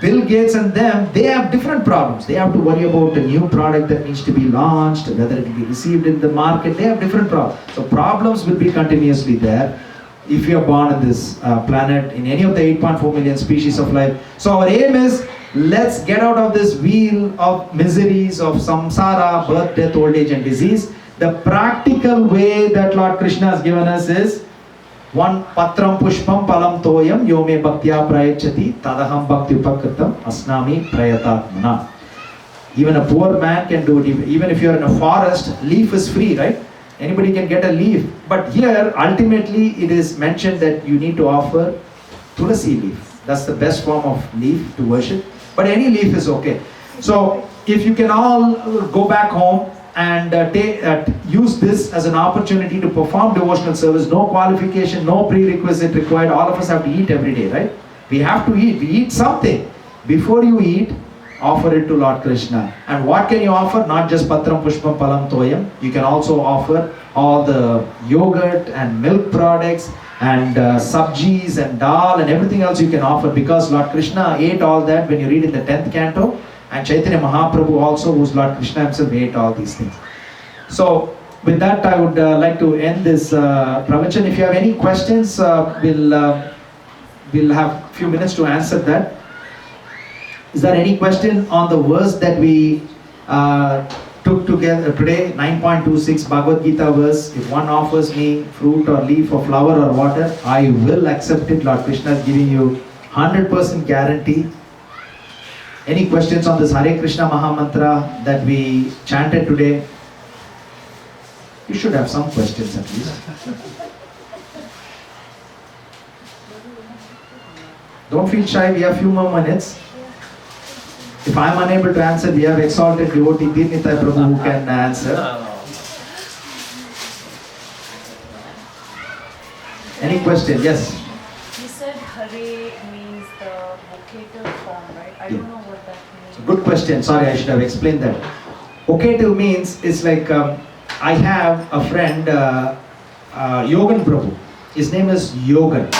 Bill Gates and them, they have different problems. They have to worry about a new product that needs to be launched, whether it will be received in the market. They have different problems. So problems will be continuously there if you are born on this planet, in any of the 8.4 million species of life. So our aim is, let's get out of this wheel of miseries of samsara, birth, death, old age and disease. The practical way that Lord Krishna has given us is, one patram pushpam palam toyam yome bhaktya prayachati tadaham bhakti upakritam asnami prayatatmana. Even a poor man can do it. Even if you're in a forest, leaf is free, right? Anybody can get a leaf. But here, ultimately, it is mentioned that you need to offer tulasi leaf. That's the best form of leaf to worship. But any leaf is okay. So, if you can all go back home and use this as an opportunity to perform devotional service, no qualification, no prerequisite required. All of us have to eat every day, right? We have to eat. We eat something. Before you eat, offer it to Lord Krishna. And what can you offer? Not just patram pushpam palam toyam. You can also offer all the yogurt and milk products and sabjis and dal and everything else you can offer, because Lord Krishna ate all that when you read in the 10th canto. And Chaitanya Mahaprabhu also, who's Lord Krishna himself, ate all these things. So with that, I would like to end this pravachan. If you have any questions, we'll have a few minutes to answer that. Is there any question on the verse that we took together today, 9.26 Bhagavad Gita verse? If one offers me fruit or leaf or flower or water, I will accept it. Lord Krishna is giving you 100% guarantee. Any questions on this Hare Krishna Maha Mantra that we chanted today? You should have some questions at least. Don't feel shy, we have few more minutes. If I am unable to answer, we have exalted devotee Dirnitai Prabhu who can answer. Any question? Yes. You said Hare means the vocative form, right? I don't know what that means. Good question. Sorry, I should have explained that. Vocative means, it's like, I have a friend, Yogan Prabhu. His name is Yogan.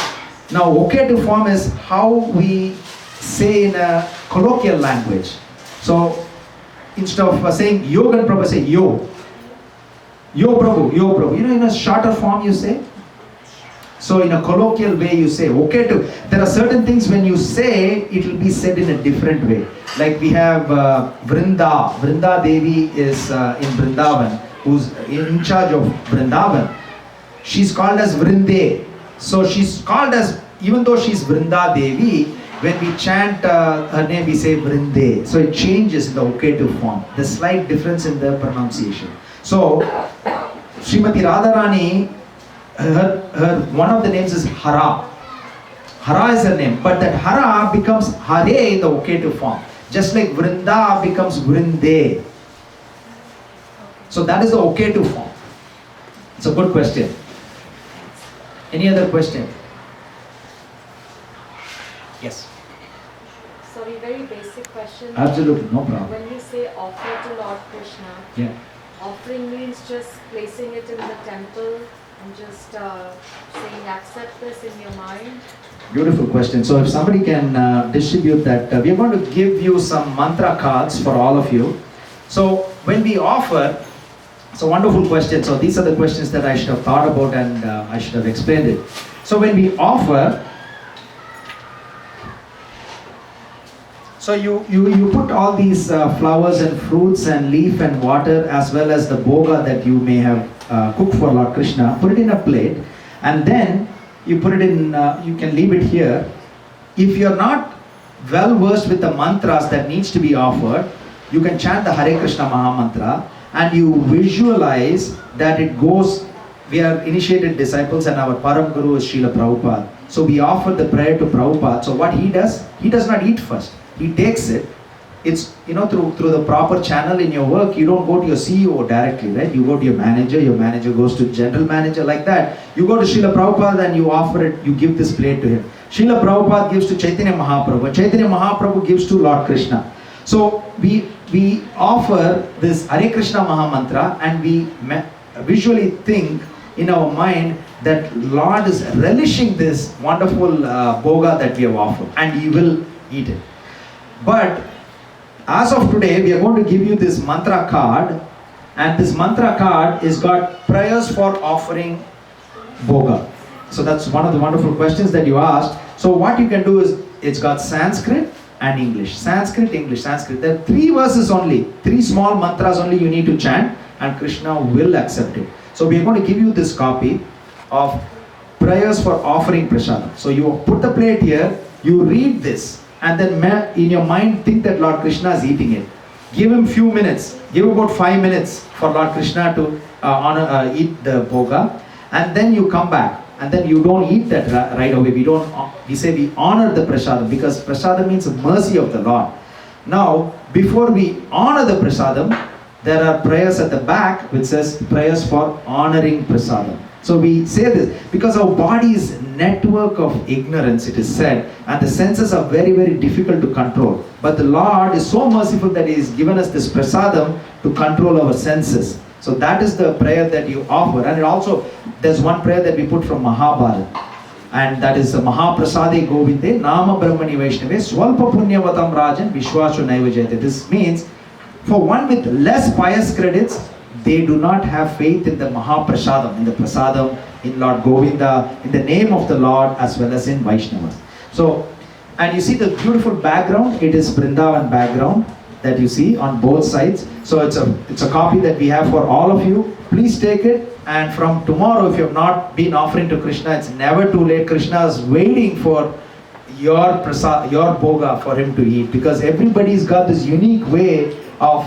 Now, vocative form is how we say in a colloquial language. So, instead of saying Yogan Prabhu, say Yo. Yo Prabhu, Yo Prabhu. You know, in a shorter form you say. So, in a colloquial way you say vocative. There are certain things when you say, it will be said in a different way. Like we have Vrinda. Vrinda Devi is in Vrindavan, who's in charge of Vrindavan. She's called as Vrinde. So she's called as, even though she's Vrinda Devi, when we chant her name, we say Vrinde. So it changes the vocative form. The slight difference in the pronunciation. So, Srimati Radharani, her one of the names is Hara. Hara is her name. But that Hara becomes Hare in the vocative form. Just like Vrinda becomes Vrinde. So that is the vocative form. It's a good question. Any other question? Yes. Sorry, very basic question. Absolutely, no problem. When we say offer to Lord Krishna, Yeah. offering means just placing it in the temple and just saying accept this in your mind. Beautiful question. So if somebody can distribute that, we are going to give you some mantra cards for all of you. So when we offer, it's a wonderful question. So these are the questions that I should have thought about and I should have explained it. So when we offer, So you put all these flowers and fruits and leaf and water as well as the boga that you may have cooked for Lord Krishna, put it in a plate, and then you put it in, you can leave it here. If you're not well versed with the mantras that needs to be offered, you can chant the Hare Krishna Maha Mantra and you visualize that it goes. We are initiated disciples and our Param Guru is Srila Prabhupada. So we offer the prayer to Prabhupada. So what he does not eat first. He takes it. It's, through the proper channel in your work, you don't go to your CEO directly, right? You go to your manager goes to general manager, like that. You go to Srila Prabhupada and you offer it, you give this plate to him. Srila Prabhupada gives to Chaitanya Mahaprabhu. Chaitanya Mahaprabhu gives to Lord Krishna. So we offer this Hare Krishna Maha Mantra and we visually think in our mind that Lord is relishing this wonderful boga that we have offered and He will eat it. But as of today, we are going to give you this mantra card, and this mantra card is got prayers for offering boga. So that's one of the wonderful questions that you asked. So what you can do is, it's got Sanskrit and English. Sanskrit, English, Sanskrit. There are 3 verses only, 3 small mantras only you need to chant, and Krishna will accept it. So we are going to give you this copy of prayers for offering prasadam. So you put the plate here, you read this, and then in your mind think that Lord Krishna is eating it. Give him few minutes, give about 5 minutes for Lord Krishna to eat the boga, and then you come back, and then you don't eat that right away. We say we honor the prasadam, because prasadam means mercy of the Lord. Now, before we honor the prasadam, there are prayers at the back which says prayers for honoring prasadam. So we say this because our body is a network of ignorance, it is said, and the senses are very, very difficult to control. But the Lord is so merciful that He has given us this prasadam to control our senses. So that is the prayer that you offer. And it also, there's one prayer that we put from Mahabharata, and that is Mahaprasade Govinde Nama Brahmani Vaishnave Swalpa Punyavatam Rajan Vishwashu Naiva Jayate. This means for one with less pious credits, they do not have faith in the Mahaprasadam, in the Prasadam, in Lord Govinda, in the name of the Lord, as well as in Vaishnavas. So, and you see the beautiful background, it is Vrindavan background that you see on both sides. So it's a copy that we have for all of you. Please take it, and from tomorrow, if you have not been offering to Krishna, it's never too late. Krishna is waiting for your boga for him to eat, because everybody's got this unique way of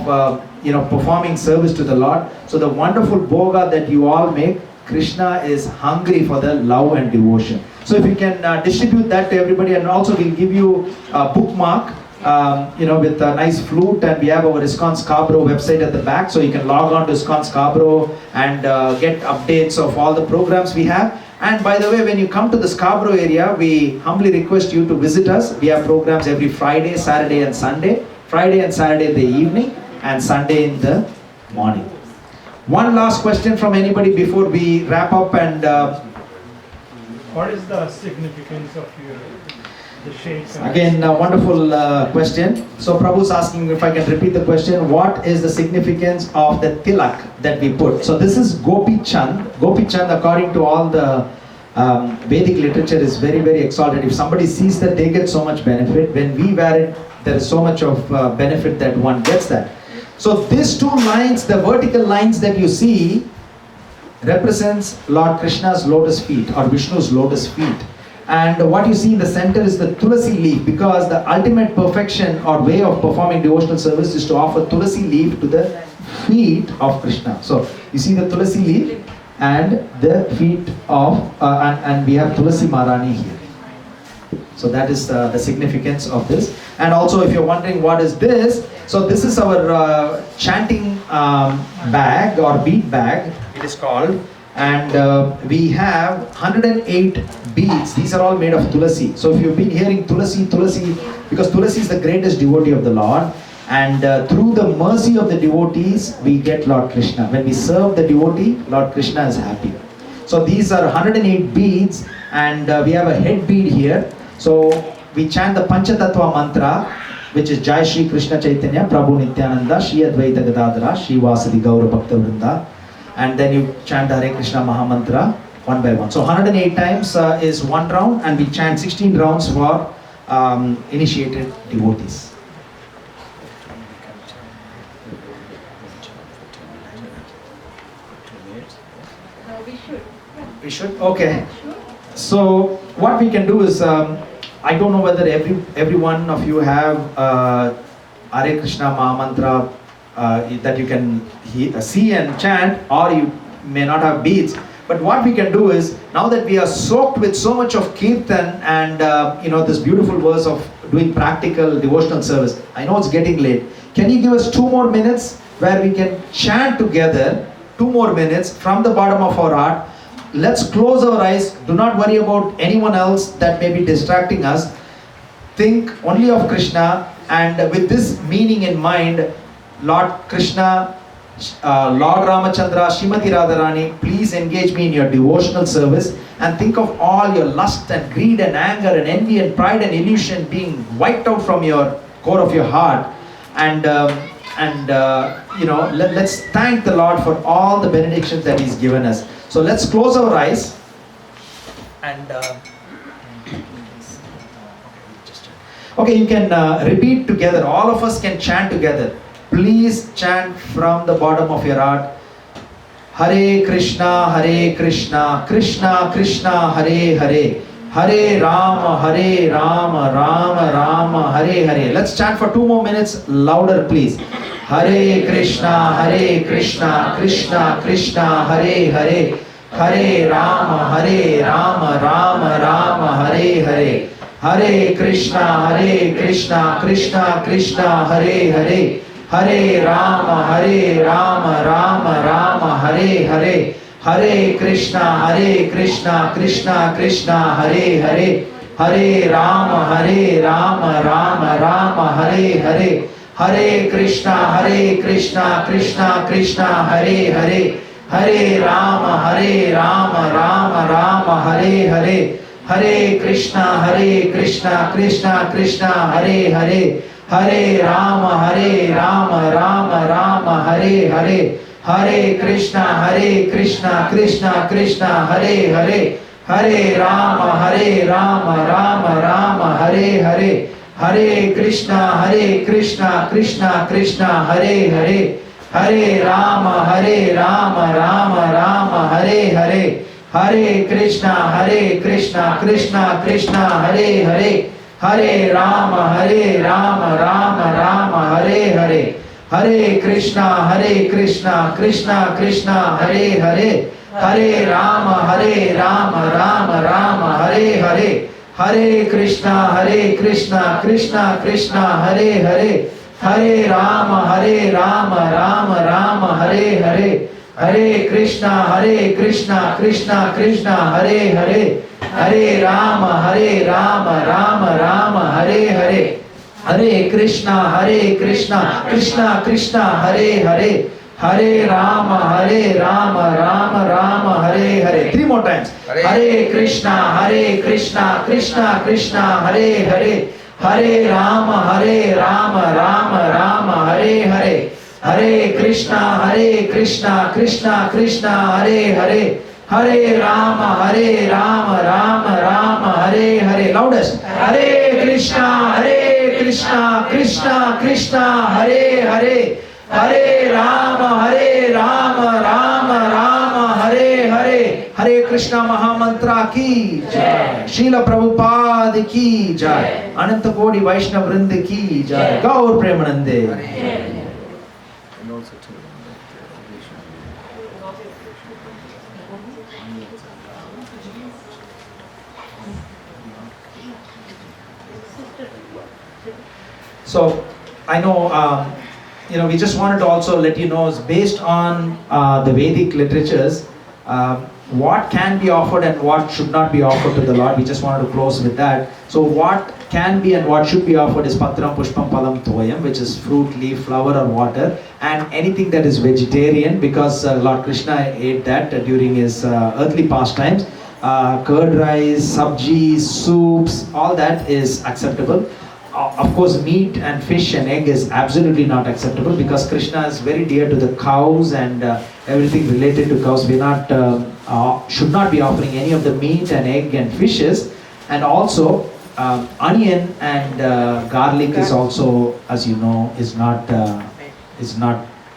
performing service to the Lord. So the wonderful boga that you all make, Krishna is hungry for the love and devotion. So if you can distribute that to everybody, and also we'll give you a bookmark with a nice flute, and we have our ISKCON Scarborough website at the back, so you can log on to ISKCON Scarborough and get updates of all the programs we have. And by the way, when you come to the Scarborough area, we humbly request you to visit us. We have programs every Friday, Saturday and Sunday. Friday and Saturday in the evening, and Sunday in the morning. One last question from anybody before we wrap up. And what is the significance of the shakes? Again, a wonderful question. So Prabhu's asking if I can repeat the question. What is the significance of the tilak that we put? So this is Gopi Chand. Gopi Chand, according to all the Vedic literature, is very, very exalted. If somebody sees that, they get so much benefit. When we wear it, there is so much of benefit that one gets that. So these 2 lines, the vertical lines that you see, represents Lord Krishna's lotus feet, or Vishnu's lotus feet. And what you see in the center is the tulasi leaf, because the ultimate perfection or way of performing devotional service is to offer tulasi leaf to the feet of Krishna. So you see the tulasi leaf and the feet of, and we have Tulasi Maharani here. So that is the significance of this. And also, if you're wondering what is this, so this is our chanting bag, or bead bag, it is called. And we have 108 beads. These are all made of Tulasi. So if you've been hearing Tulasi, because Tulasi is the greatest devotee of the Lord, and through the mercy of the devotees, we get Lord Krishna. When we serve the devotee, Lord Krishna is happy. So these are 108 beads, and we have a head bead here. So we chant the Panchatattva mantra, which is Jai Shri Krishna Chaitanya, Prabhu Nityananda, Shri Advaita Gadadhara, Shri Vasadi Gaura Bhakta Vrinda. And then you chant the Hare Krishna Maha Mantra one by one. So 108 times is one round, and we chant 16 rounds for initiated devotees. We should. We should? Okay. So what we can do is, I don't know whether every one of you have Hare Krishna Mahamantra that you can see and chant, or you may not have beads. But what we can do is, now that we are soaked with so much of kirtan and this beautiful verse of doing practical devotional service, I know it's getting late. Can you give us 2 more minutes where we can chant together? 2 more minutes from the bottom of our heart. Let's close our eyes. Do not worry about anyone else that may be distracting us. Think only of Krishna, and with this meaning in mind, Lord Krishna, Lord Ramachandra, Srimati Radharani, please engage me in your devotional service, and think of all your lust and greed and anger and envy and pride and illusion being wiped out from your core of your heart. And let's thank the Lord for all the benedictions that He's given us. So let's close our eyes and okay, you can repeat together. All of us can chant together. Please chant from the bottom of your heart. Hare Krishna, Krishna Krishna, Hare Hare, Hare Rama, Rama Rama, Hare Hare. Let's chant for 2 more minutes, louder please. Hare Krishna, Krishna Krishna, Hare Hare, Hare Rama, Rama Hare Hare, Hare Krishna, Krishna Krishna, Hare Hare, Hare Rama, Rama Hare Hare, Hare Krishna, Krishna Krishna, Hare Hare, Hare Rama, Rama Hare Hare, Hare Krishna, Krishna Krishna, Hare Hare, Hare Rama, Rama Hare Hare, Hare Krishna, Krishna Krishna, Hare Hare, Hare Rama, Rama Hare Hare, Hare Krishna, Krishna Krishna, Hare Hare, Hare Rama, Rama Hare Hare, Hare Krishna, Krishna Krishna, Hare Hare, Hare Rama, Rama Hare Hare, Hare Krishna, Krishna Krishna, Hare Hare, Hare Rama, Rama Hare Hare, Hare Krishna, Krishna Krishna, Hare Hare, Hare Rama, Rama Hare Hare, Hare Krishna, Krishna Krishna, Hare Hare, Hare Rama, Rama Hare Hare, Hare Krishna, Krishna Krishna, Hare Hare, Hare Rama, Rama Hare Hare, Hare Krishna, Krishna Krishna, Hare Hare, Hare Rama, Rama Hare Hare. 3 more times. Hare Krishna, Krishna Krishna, Hare Hare, Hare Rama, Rama Hare Hare, Hare Krishna, Krishna Krishna, Hare Hare, Hare Rama, Rama Hare Hare. Loudest. Hare Krishna, Krishna Krishna, Hare Hare, Hare Rama, Rama Hare Hare. Hare Krishna Mahamantra ki jai, Srila Prabhupada ki jai, Ananta Kodi Vaishnav Vrinda ki jai, Gaur Premanande. So I know, we just wanted to also let you know, based on the Vedic literatures, what can be offered and what should not be offered to the Lord. We just wanted to close with that. So what can be and what should be offered is Patram Pushpam Palam Toyam, which is fruit, leaf, flower or water, and anything that is vegetarian, because Lord Krishna ate that during his earthly pastimes. Curd rice, sabjis, soups, all that is acceptable. Of course, meat and fish and egg is absolutely not acceptable, because Krishna is very dear to the cows and everything related to cows. We should not be offering any of the meat and egg and fishes. And also onion and garlic is also, as you know, is not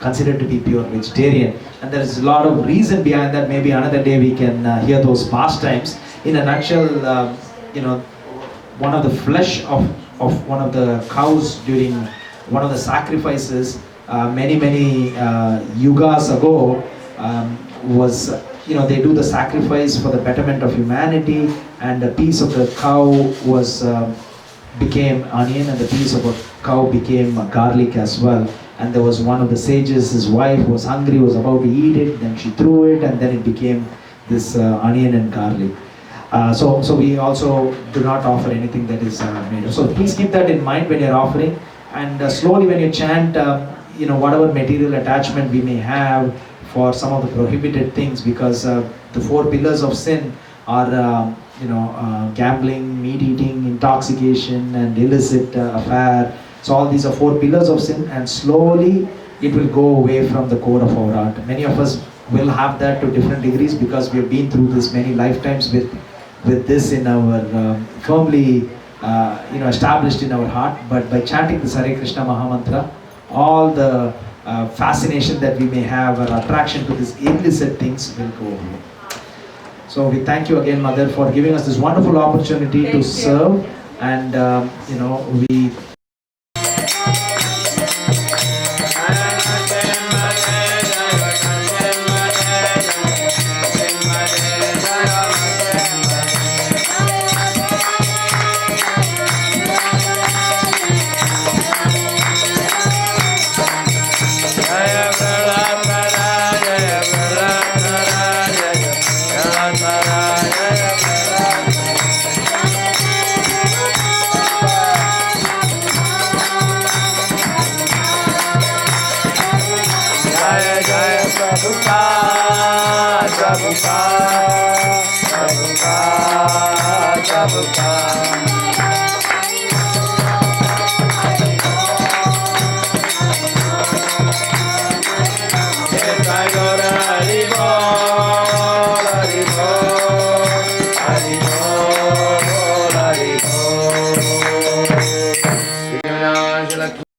considered to be pure vegetarian. And there is a lot of reason behind that. Maybe another day we can hear those pastimes. In a nutshell, one of the flesh of one of the cows during one of the sacrifices many yugas ago was, they do the sacrifice for the betterment of humanity, and a piece of the cow was became onion, and the piece of a cow became garlic as well. And there was one of the sages, his wife was hungry, was about to eat it, then she threw it, and then it became this onion and garlic. So we also do not offer anything that is made. So please keep that in mind when you're offering, and slowly when you chant, whatever material attachment we may have for some of the prohibited things, because the 4 pillars of sin are gambling, meat eating, intoxication, and illicit affair. So all these are 4 pillars of sin, and slowly it will go away from the core of our heart. Many of us will have that to different degrees because we have been through this many lifetimes with this in our firmly established in our heart. But by chanting the Hare Krishna Mahamantra, all the fascination that we may have or attraction to these illicit things will go away. So we thank you again, Mother, for giving us this wonderful opportunity to serve, and we Hare Krishna.